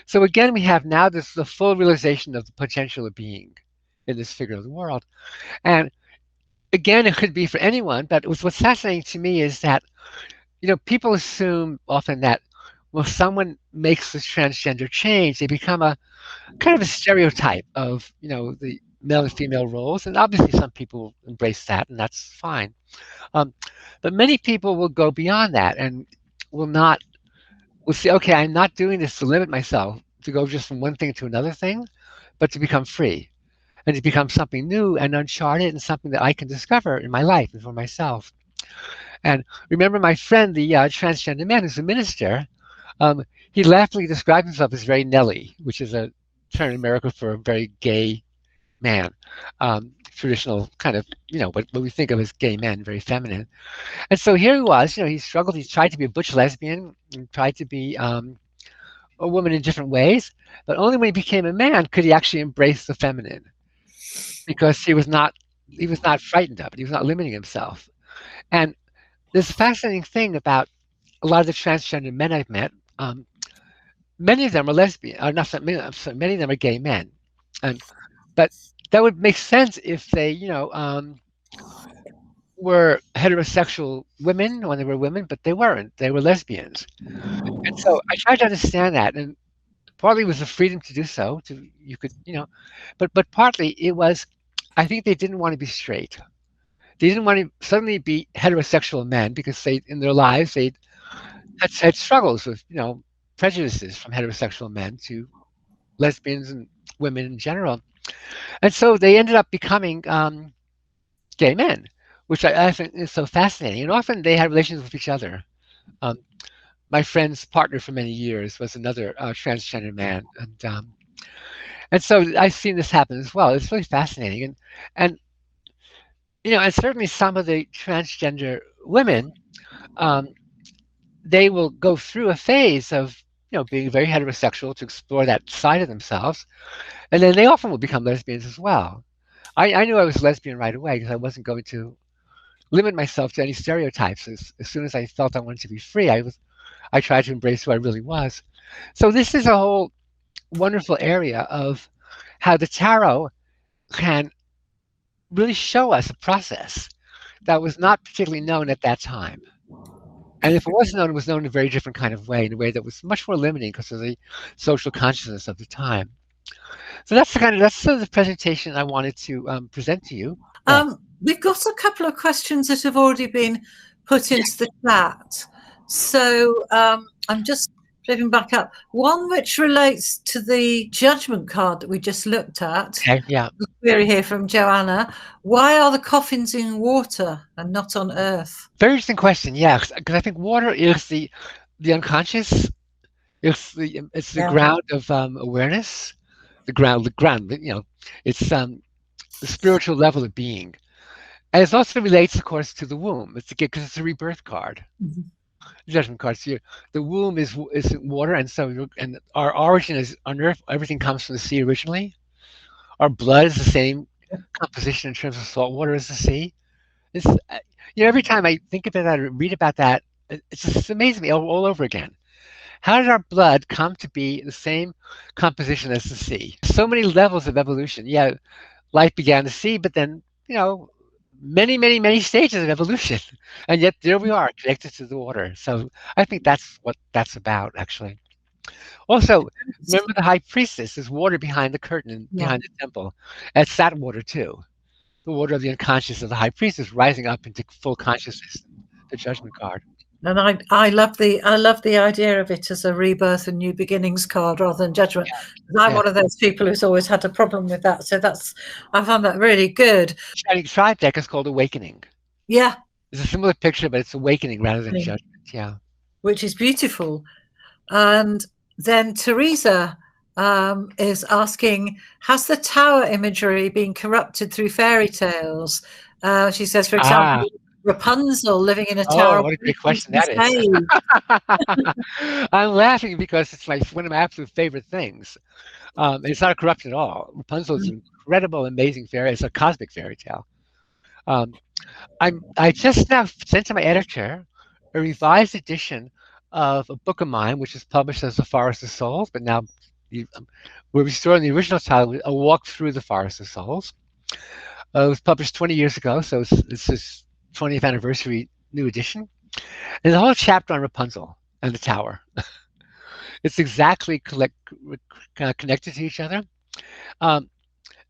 So again, we have now this the full realization of the potential of being in this figure of the world. And again, it could be for anyone, but what's fascinating to me is that, you know, people assume often that when someone makes this transgender change, they become a kind of a stereotype of, you know, the male and female roles. And obviously some people embrace that, and that's fine. But many people will go beyond that and will say, okay, I'm not doing this to limit myself, to go just from one thing to another thing, but to become free and to become something new and uncharted and something that I can discover in my life and for myself. And remember my friend, the transgender man who's a minister, he laughingly described himself as very Nelly, which is a term in America for a very gay man. Traditional kind of, you know, what we think of as gay men, very feminine. And so here he was, you know, he struggled, he tried to be a butch lesbian, and tried to be a woman in different ways, but only when he became a man could he actually embrace the feminine, because he was not frightened of it, he was not limiting himself. And there's a fascinating thing about a lot of the transgender men I've met. Many of them are lesbian, or not many, many of them are gay men, but that would make sense if they, you know, were heterosexual women when they were women, but they weren't. They were lesbians. And so I tried to understand that, and partly it was the freedom to do so. You could, you know, but partly it was, I think they didn't want to be straight. They didn't want to suddenly be heterosexual men because they, in their lives, they had struggles with, you know, prejudices from heterosexual men to lesbians and women in general. And so they ended up becoming gay men, which I think is so fascinating. And often they had relations with each other. My friend's partner for many years was another transgender man, and so I've seen this happen as well. It's really fascinating, and you know, and certainly some of the transgender women, they will go through a phase of, you know, being very heterosexual to explore that side of themselves, and then they often will become lesbians as well. I knew I was lesbian right away because I wasn't going to limit myself to any stereotypes. As soon as I felt I wanted to be free, I tried to embrace who I really was. So this is a whole wonderful area of how the tarot can really show us a process that was not particularly known at that time. And if it was known, it was known in a very different kind of way, in a way that was much more limiting because of the social consciousness of the time. So that's sort of the presentation I wanted to present to you. We've got a couple of questions that have already been put into the chat. So I'm just flipping back up. One which relates to the Judgment card that we just looked at. Okay, yeah. The query here from Joanna. Why are the coffins in water and not on earth? Very interesting question, yeah, because I think water is the unconscious. It's the ground of awareness, the ground, you know, it's the spiritual level of being. And it also relates, of course, to the womb. It's because it's a rebirth card. Judgment cards. So the womb is water, and so and our origin is on Earth. Everything comes from the sea originally. Our blood is the same composition in terms of salt water as the sea. It's you know, every time I think about that or read about that, it's just amazing me all over again. How did our blood come to be the same composition as the sea? So many levels of evolution. Yeah, life began in the sea, but then, you know, many stages of evolution. And yet there we are, connected to the water. So I think that's what that's about, actually. Also, remember the high priestess is water behind the curtain and behind the temple. That's that water too. The water of the unconscious of the high priestess rising up into full consciousness, the judgment card. And I love the idea of it as a rebirth and new beginnings card rather than judgment. I'm one of those people who's always had a problem with that. So I found that really good. Shining Tribe deck is called Awakening. Yeah. It's a similar picture, but it's awakening rather than judgment. Yeah. Which is beautiful. And then Teresa is asking, has the tower imagery been corrupted through fairy tales? She says, for example, Rapunzel living in a tower. Oh, what a great question that is. I'm laughing because it's one of my absolute favorite things. It's not a corruption at all. Rapunzel is an incredible, amazing fairy. It's a cosmic fairy tale. I just now sent to my editor a revised edition of a book of mine, which is published as The Forest of Souls, but now we're restoring the original title, A Walk Through the Forest of Souls. It was published 20 years ago, so it's this 20th anniversary new edition. And there's a whole chapter on Rapunzel and the tower. It's exactly connected to each other. And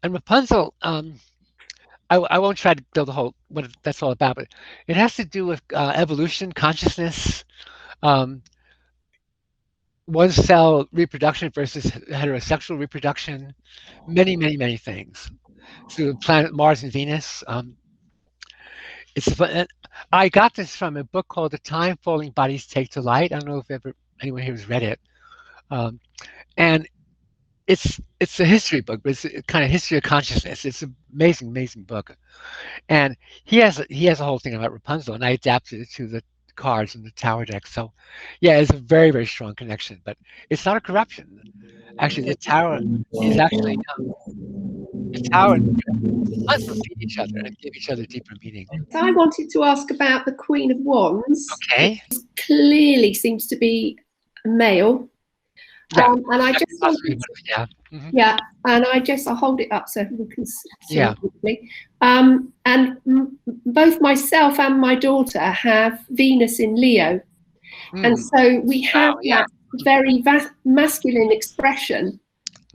Rapunzel, I won't try to build a whole what that's all about, but it has to do with evolution, consciousness, one cell reproduction versus heterosexual reproduction, many things. So the planet Mars and Venus. It's fun. I got this from a book called The Time Falling Bodies Take to Light. I don't know if anyone here has read it. And it's a history book, but it's a kind of history of consciousness. It's an amazing book. And he has a whole thing about Rapunzel, and I adapted it to the cards in the tower deck. So yeah, it's a very strong connection, but it's not a corruption. Actually, the tower is actually the tower feed each other and give each other deeper meaning. I wanted to ask about the Queen of Wands. Okay. It clearly seems to be a male. Yeah. And I just wanted I'll hold it up so everyone can see it quickly. And both myself and my daughter have Venus in Leo. And so we have that very masculine expression,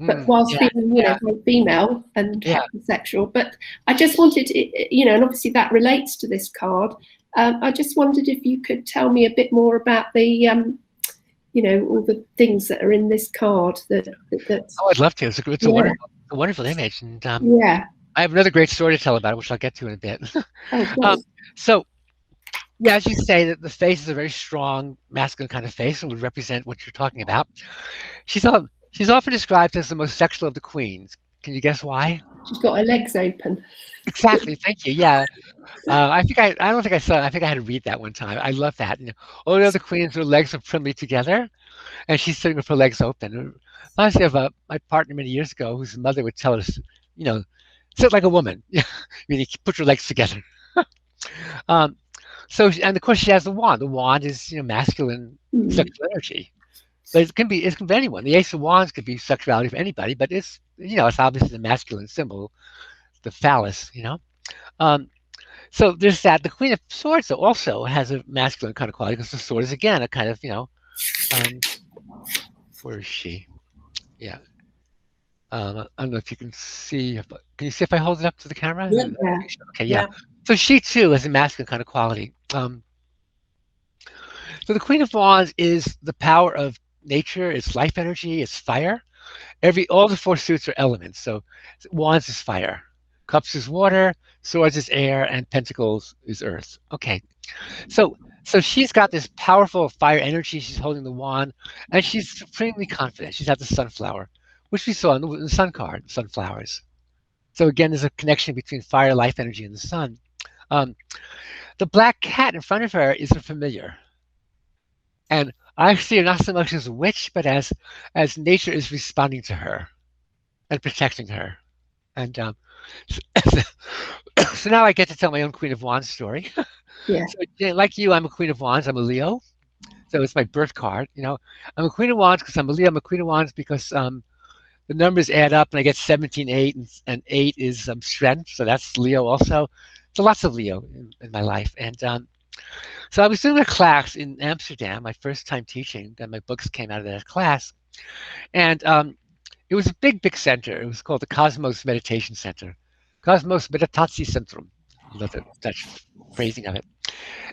but whilst being, very female and heterosexual. But I just wanted to, and obviously that relates to this card. I just wondered if you could tell me a bit more about the, all the things that are in this card. Oh, I'd love to. It's a wonderful image. And I have another great story to tell about it, which I'll get to in a bit. So, as you say, that the face is a very strong masculine kind of face and would represent what you're talking about. She's often described as the most sexual of the queens. Can you guess why? She's got her legs open. Exactly. Thank you. Yeah. I don't think I saw it. I think I had to read that one time. I love that. All the other queens, their legs are primly together, and she's sitting with her legs open. It reminds me of my partner many years ago, whose mother would tell us, sit like a woman. You put your legs together. So, and of course, she has the wand. The wand is, masculine sexual energy. But it can be anyone. The Ace of Wands could be sexuality for anybody, but it's obviously the masculine symbol, the phallus, So there's that. The Queen of Swords also has a masculine kind of quality because the sword is again a kind of, where is she? Yeah. I don't know if you can see. Can you see if I hold it up to the camera? Yeah. Okay, yeah. So she too has a masculine kind of quality. So the Queen of Wands is the power of nature, it's life energy, it's fire. All the 4 suits are elements. So wands is fire, cups is water, swords is air, and pentacles is earth. Okay, so she's got this powerful fire energy. She's holding the wand, and she's supremely confident. She's at the sunflower, which we saw in the sun card, sunflowers. So again, there's a connection between fire, life energy, and the sun. The black cat in front of her is a familiar, and I see her not so much as a witch, but as nature is responding to her and protecting her. And so, so now I get to tell my own Queen of Wands story. Yeah. So, like you, I'm a Queen of Wands. I'm a Leo, so it's my birth card. I'm a Queen of Wands because I'm a Leo. I'm a Queen of Wands because the numbers add up, and I get 17, 8, and 8 is strength. So that's Leo also. So lots of Leo in my life. And so I was doing a class in Amsterdam, my first time teaching, and my books came out of that class. And it was a big, big center. It was called the Cosmos Meditation Center. Cosmos Meditatiecentrum. I love the Dutch phrasing of it.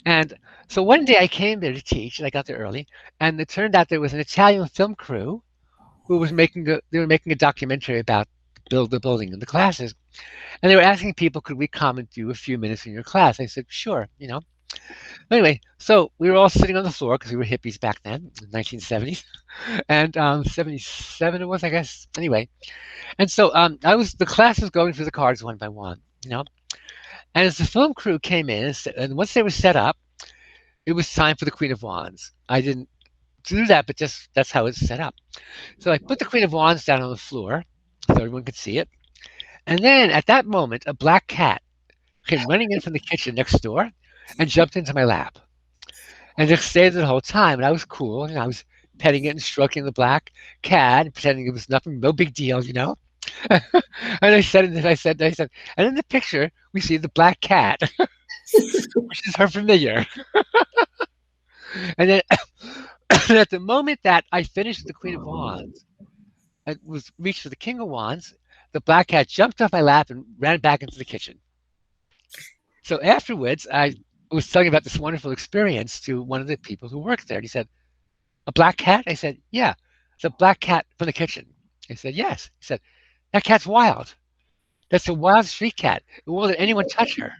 And so one day I came there to teach, and I got there early, and it turned out there was an Italian film crew who was making a documentary about the building and the classes. And they were asking people, could we come and do a few minutes in your class? I said, sure, Anyway, so we were all sitting on the floor because we were hippies back then, in the 1970s, and 77 it was, I guess. Anyway, and so the class was going through the cards one by one, And as the film crew came in, and once they were set up, it was time for the Queen of Wands. I didn't do that, but just that's how it's set up. So I put the Queen of Wands down on the floor so everyone could see it. And then at that moment, a black cat came running in from the kitchen next door and jumped into my lap. And just stayed there the whole time. And I was cool. I was petting it and stroking the black cat, pretending it was nothing, no big deal, And I said, and in the picture, we see the black cat, which is her familiar. And then at the moment that I finished the Queen of Wands, and was reached for the King of Wands, the black cat jumped off my lap and ran back into the kitchen. So afterwards, I was telling about this wonderful experience to one of the people who worked there. And he said, a black cat? I said, yeah, it's a black cat from the kitchen. I said, yes. He said, that cat's wild. That's a wild street cat. It won't let anyone touch her.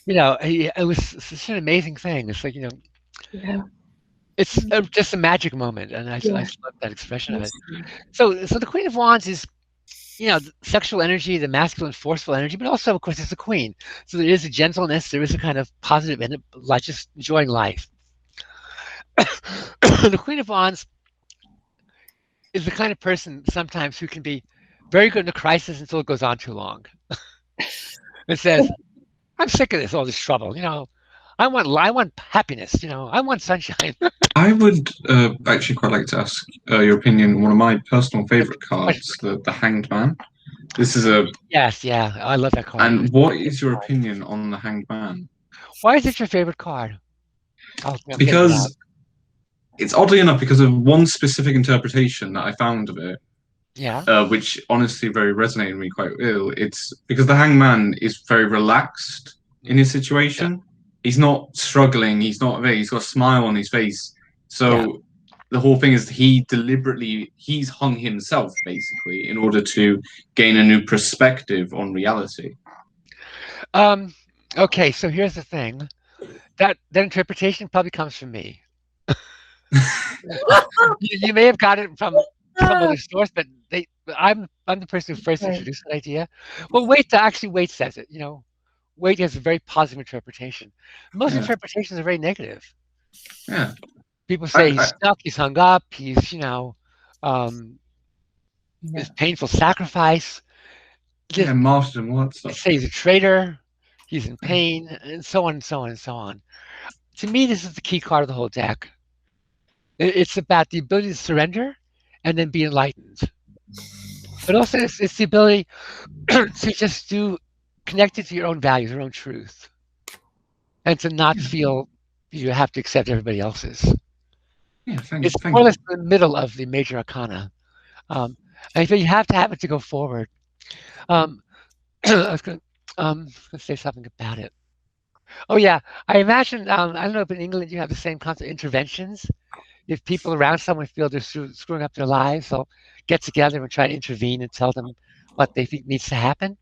It was such an amazing thing. It's like, Yeah. It's just a magic moment. And I love that expression of it. So the Queen of Wands is, the sexual energy, the masculine, forceful energy, but also, of course, it's a queen. So there is a gentleness, there is a kind of positive, and like just enjoying life. The Queen of Wands is the kind of person sometimes who can be very good in a crisis until it goes on too long. It says, I'm sick of all this trouble. I want happiness. I want sunshine. I would actually quite like to ask your opinion on one of my personal favorite cards, the Hanged Man. This is Yes, yeah, I love that card. And what is your opinion on the Hanged Man? Why is it your favorite card? Because it's oddly enough because of one specific interpretation that I found of it. Yeah. Which honestly very resonated with me quite ill. It's because the Hanged Man is very relaxed in his situation. Yeah. He's not struggling. He's got a smile on his face. So the whole thing is he's hung himself basically in order to gain a new perspective on reality. Okay, so here's the thing. That interpretation probably comes from me. You may have got it from some other source, but I'm the person who first introduced that idea. Well, Waite says it. Waite has a very positive interpretation. Most interpretations are very negative. Yeah. People say he's stuck, he's hung up, he's this painful sacrifice. Mastered and what stuff. Say he's a traitor, he's in pain, and so on and so on and so on. To me, this is the key card of the whole deck. It's about the ability to surrender and then be enlightened. But also it's the ability to just connected to your own values, your own truth, and to not feel you have to accept everybody else's. Yeah, it's more or less in the middle of the major arcana. And I think you have to have it to go forward. I was going to say something about it. Oh yeah, I imagine, I don't know if in England you have the same concept of interventions. if people around someone feel they're screwing up their lives, they'll get together and try to intervene and tell them what they think needs to happen.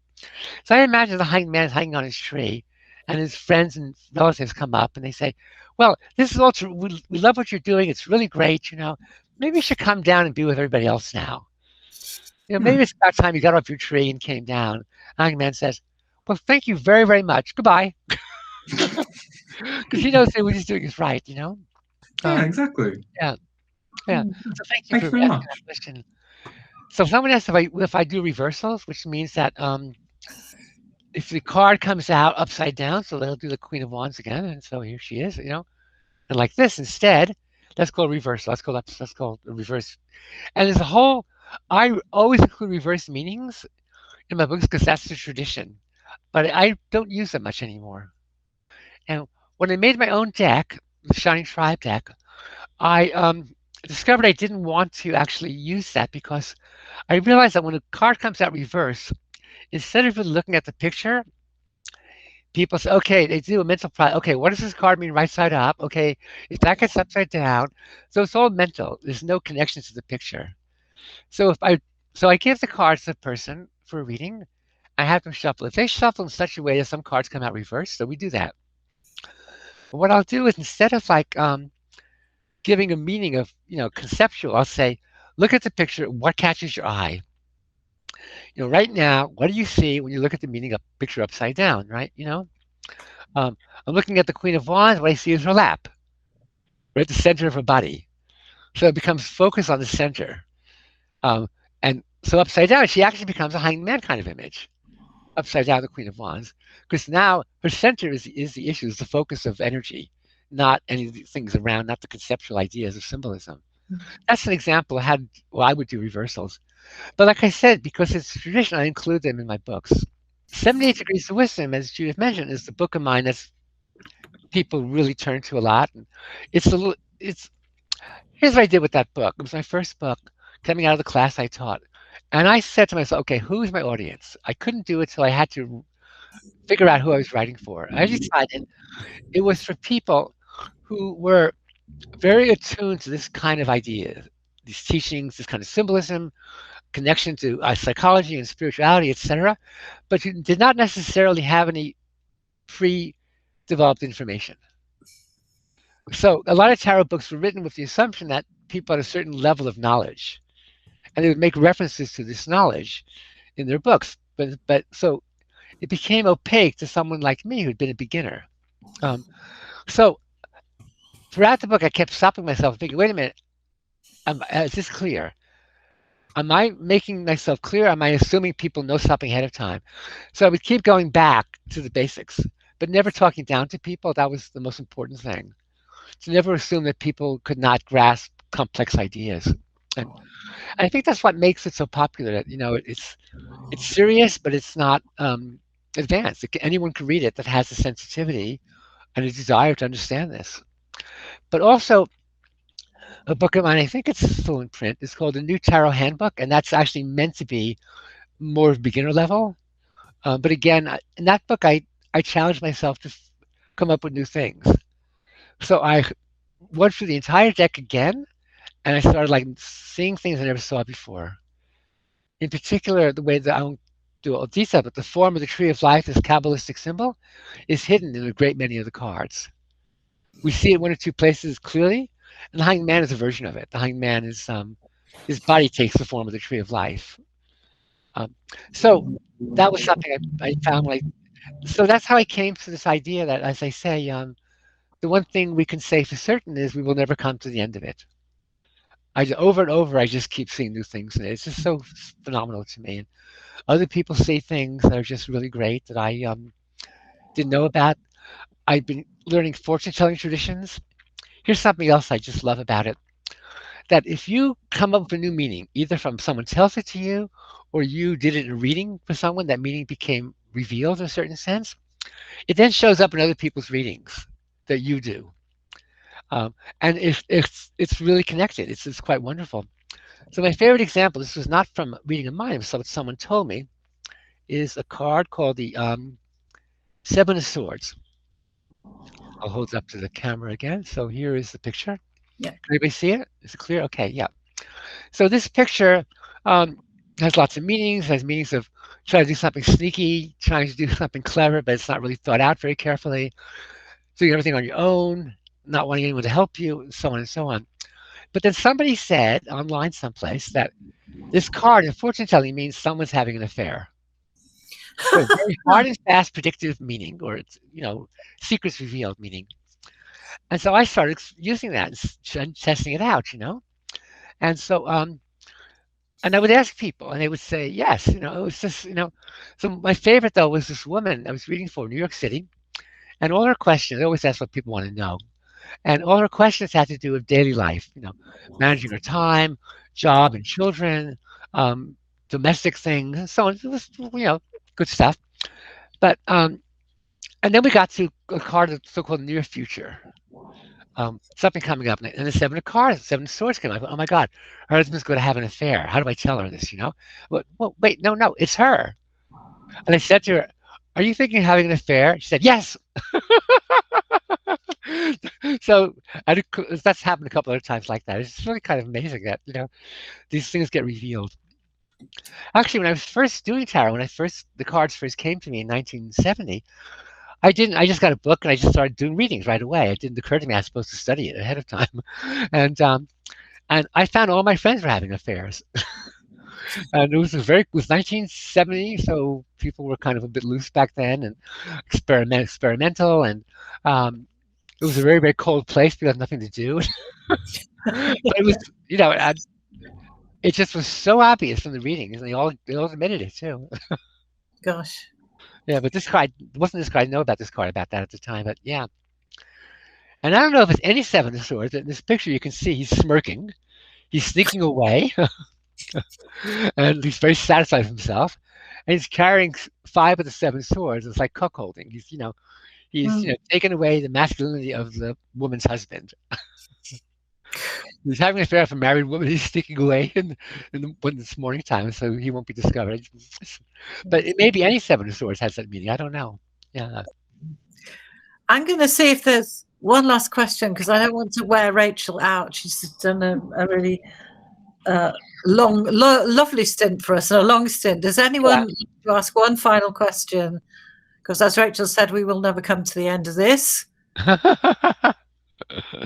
So I imagine the hanged man is hanging on his tree, and his friends and relatives come up and they say, "Well, this is all true. We love what you're doing. It's really great. Maybe you should come down and be with everybody else now. Maybe it's about time you got off your tree and came down." Hanged man says, "Well, thank you very, very much. Goodbye," because he knows that what he's doing is right. Yeah, Um, exactly. yeah, yeah. So thank you Thank for you very asking much. that question. So someone asked if I do reversals, which means that if the card comes out upside down, so they'll do the Queen of Wands again, and so here she is, and like this instead. Let's go reversal. Let's go reverse. And there's a whole. I always include reverse meanings in my books because that's the tradition, but I don't use them much anymore. And when I made my own deck, the Shining Tribe deck, I discovered I didn't want to actually use that because I realized that when a card comes out reverse, instead of really looking at the picture, people say, okay, they do a mental okay, what does this card mean right side up? Okay, if that gets upside down, so it's all mental. There's no connection to the picture. So I give the cards to the person for a reading. I have them shuffle. If they shuffle in such a way that some cards come out reversed, so we do that. But what I'll do is instead of giving a meaning of conceptual, I'll say, look at the picture. What catches your eye? Right now, what do you see when you look at the meaning of picture upside down? Right? I'm looking at the Queen of Wands. What I see is her lap, right at the center of her body. So it becomes focused on the center. And so upside down, she actually becomes a hanged man kind of image. Upside down, the Queen of Wands, because now her center is the issue, is the focus of energy, not any of the things around, not the conceptual ideas of symbolism. That's an example of how I would do reversals. But like I said, because it's tradition, I include them in my books. 78 Degrees of Wisdom, as Judith mentioned, is the book of mine that's people really turn to a lot. And here's what I did with that book. It was my first book coming out of the class I taught. And I said to myself, okay, who's my audience? I couldn't do it till I had to figure out who I was writing for. I decided it was for people who were very attuned to this kind of idea, these teachings, this kind of symbolism, connection to psychology and spirituality, etc., but you did not necessarily have any pre-developed information. So a lot of tarot books were written with the assumption that people had a certain level of knowledge, and they would make references to this knowledge in their books. But so it became opaque to someone like me who'd been a beginner. So throughout the book, I kept stopping myself, thinking, "Wait a minute, is this clear? Am I making myself clear? Am I assuming people know something ahead of time?" So I would keep going back to the basics, but never talking down to people. That was the most important thing. To never assume that people could not grasp complex ideas. And I think that's what makes it so popular. That it's serious, but it's not advanced. Anyone can read it that has a sensitivity and a desire to understand this. But also, a book of mine, I think it's still in print. It's called The New Tarot Handbook, and that's actually meant to be more beginner level. But again, in that book, I challenged myself to come up with new things. So I went through the entire deck again, and I started seeing things I never saw before. In particular, the way that I won't do all detail, but the form of the tree of life, this Kabbalistic symbol, is hidden in a great many of the cards. We see it one or two places clearly, and the hanged man is a version of it. The hanged man is his body takes the form of the tree of life. So that was something I found so that's how I came to this idea that, as I say, the one thing we can say for certain is we will never come to the end of it. Over and over, I just keep seeing new things in it. It's just so phenomenal to me. And other people say things that are just really great that I didn't know about. I've been learning fortune-telling traditions. Here's something else I just love about it. That if you come up with a new meaning, either from someone tells it to you, or you did it in a reading for someone, that meaning became revealed in a certain sense, it then shows up in other people's readings that you do. And it's really connected. It's quite wonderful. So my favorite example, this was not from reading of mine, it was what someone told me, is a card called the Seven of Swords. I'll hold it up to the camera again. So here is the picture. Yeah. Can anybody see it? Is it clear? Okay, yeah. So this picture has lots of meanings. Has meanings of trying to do something sneaky, trying to do something clever, but it's not really thought out very carefully. Doing everything on your own, not wanting anyone to help you, and so on and so on. But then somebody said online someplace that this card in fortune telling means someone's having an affair. So very hard and fast predictive meaning, or it's, secrets revealed meaning. And so I started using that and testing it out, And so and I would ask people and they would say yes, it was just, So my favorite though was this woman I was reading for in New York City, and all her questions, I always ask what people want to know. And all her questions had to do with daily life, managing her time, job and children, domestic things, and so on. It was, good stuff. But and then we got to a card of so-called near future. Something coming up, and the Seven of Cards, Seven of Swords came up. Oh my God, her husband's going to have an affair. How do I tell her this? Well, wait, no, it's her. And I said to her, "Are you thinking of having an affair?" She said, "Yes." So that's happened a couple other times like that. It's really kind of amazing that these things get revealed. Actually, when I was first doing tarot, the cards first came to me in 1970, I just got a book and I just started doing readings right away. It didn't occur to me I was supposed to study it ahead of time, and I found all my friends were having affairs. And it was 1970, so people were kind of a bit loose back then and experimental, and it was a very, very cold place because nothing to do. But it was, it just was so obvious from the readings, and they all admitted it too. Gosh. Yeah, but this card wasn't this card. I know about this card about that at the time, but yeah. And I don't know if it's any Seven of Swords. In this picture, you can see he's smirking, he's sneaking away, and he's very satisfied with himself. And he's carrying 5 of the 7 swords. It's like cuckolding. He's taken away the masculinity of the woman's husband. He's having an affair with a married woman. He's sneaking away when it's morning time, so he won't be discovered. But it may be any 7 of swords has that meaning. I don't know. Yeah. I'm going to see if there's one last question because I don't want to wear Rachel out. She's done a really lovely stint for us, and a long stint. Does anyone like to ask one final question? Because as Rachel said, we will never come to the end of this.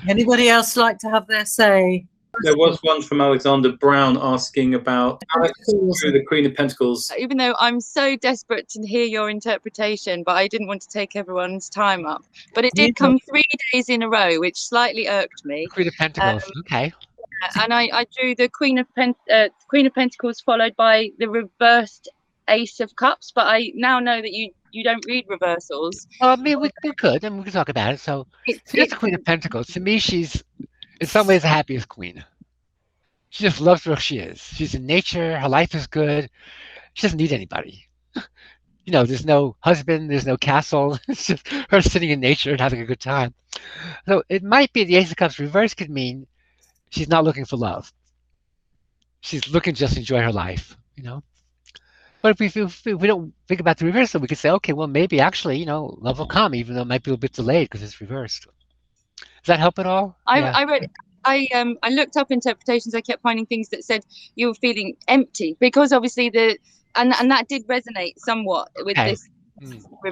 Anybody else like to have their say? There was one from Alexander Brown asking about through the Queen of Pentacles. Even though I'm so desperate to hear your interpretation, but I didn't want to take everyone's time up. But it did come 3 days in a row, which slightly irked me. Queen of Pentacles, okay. And I drew the Queen of Pentacles followed by the reversed Ace of Cups, but I now know that you don't read reversals. Well, I mean, we could, and we could talk about it. So, here's the Queen of Pentacles. To me, she's in some ways the happiest queen. She just loves where she is. She's in nature. Her life is good. She doesn't need anybody. There's no husband. There's no castle. It's just her sitting in nature and having a good time. So it might be the Ace of Cups reverse could mean she's not looking for love. She's looking just to enjoy her life, But if we don't think about the reversal, we could say, okay, well, maybe actually, love will come, even though it might be a bit delayed because it's reversed. Does that help at all? I looked up interpretations. I kept finding things that said you were feeling empty because obviously and that did resonate somewhat with this.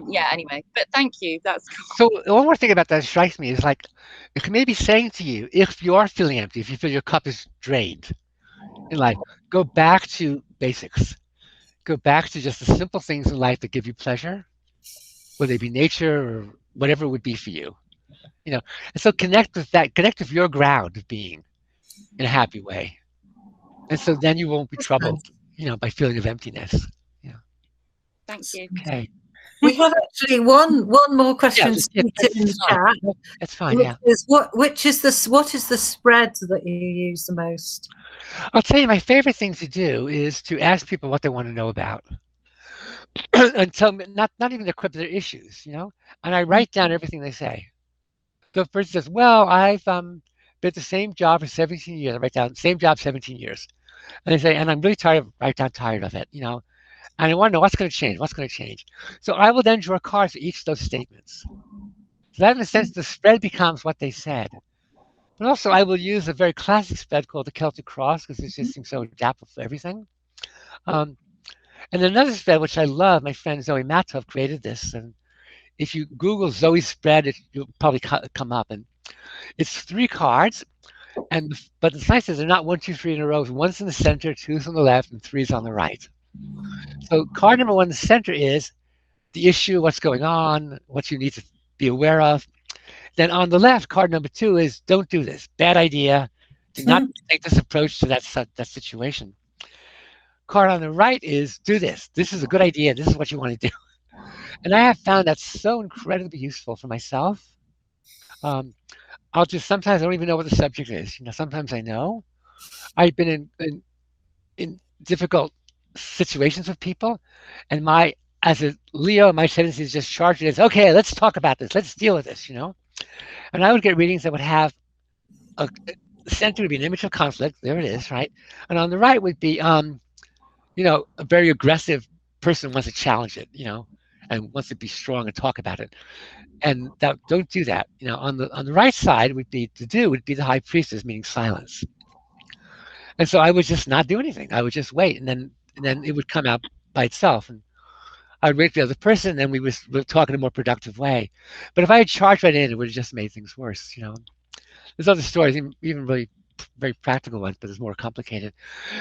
Yeah. Anyway, but thank you. That's cool. So one more thing about that strikes me is like it may be saying to you, if you are feeling empty, if you feel your cup is drained, in life, go back to basics. Go back to just the simple things in life that give you pleasure, whether it be nature or whatever it would be for you. And so connect with that, connect with your ground of being in a happy way. And so then you won't be troubled, by feeling of emptiness. Yeah. Thank you. Okay. We have actually one more question in the chat. That's fine. What is the spread that you use the most? I'll tell you, my favorite thing to do is to ask people what they want to know about. And tell me, not even their issues, And I write down everything they say. So the person says, well, I've been at the same job for 17 years. I write down, same job, 17 years. And they say, and I'm really tired of it, And I want to know what's going to change. So I will then draw cards for each of those statements. So that, in a sense, the spread becomes what they said. But also, I will use a very classic spread called the Celtic Cross because it just seems so adaptable for everything. And another spread which I love, my friend Zoe Matov created this, and if you Google Zoe's spread, you'll probably come up, and it's 3 cards. But the nice is they're not 1, 2, 3 in a row. One's in the center, 2's on the left, and 3's on the right. So card number 1 in the center is the issue, what's going on, what you need to be aware of. Then on the left, card number 2 is don't do this. Bad idea. Do not take this approach to that situation. Card on the right is do this. This is a good idea. This is what you want to do. And I have found that so incredibly useful for myself. Sometimes I don't even know what the subject is. Sometimes I know. I've been in difficult situations with people, and as a Leo, my tendency is just charge it as, okay, let's talk about this. Let's deal with this, And I would get readings that would have the center would be an image of conflict. There it is, right? And on the right would be, a very aggressive person wants to challenge it, and wants to be strong and talk about it. And don't do that. On the right side would be the high priestess, meaning silence. And so I would just not do anything. I would just wait, and then it would come out by itself. And I would wait for the other person, and then we would talk in a more productive way. But if I had charged right in, it would have just made things worse. There's other stories, even really very practical ones, but it's more complicated.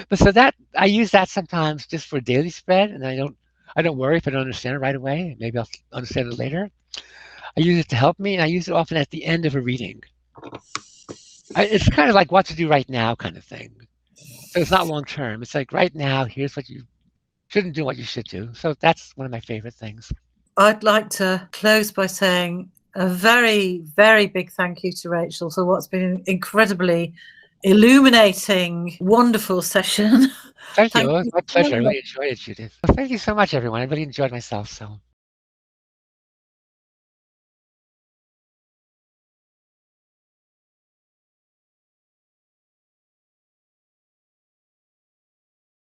But so that I use that sometimes just for a daily spread, and I don't worry if I don't understand it right away. Maybe I'll understand it later. I use it to help me, and I use it often at the end of a reading. It's kind of like what to do right now kind of thing. So it's not long term. It's like right now, here's what you shouldn't do, what you should do. So that's one of my favorite things. I'd like to close by saying a very, very big thank you to Rachel for what's been an incredibly illuminating, wonderful session. Thank you. It was my pleasure. I really enjoyed it, Judith. Well, thank you so much, everyone. I really enjoyed myself. So.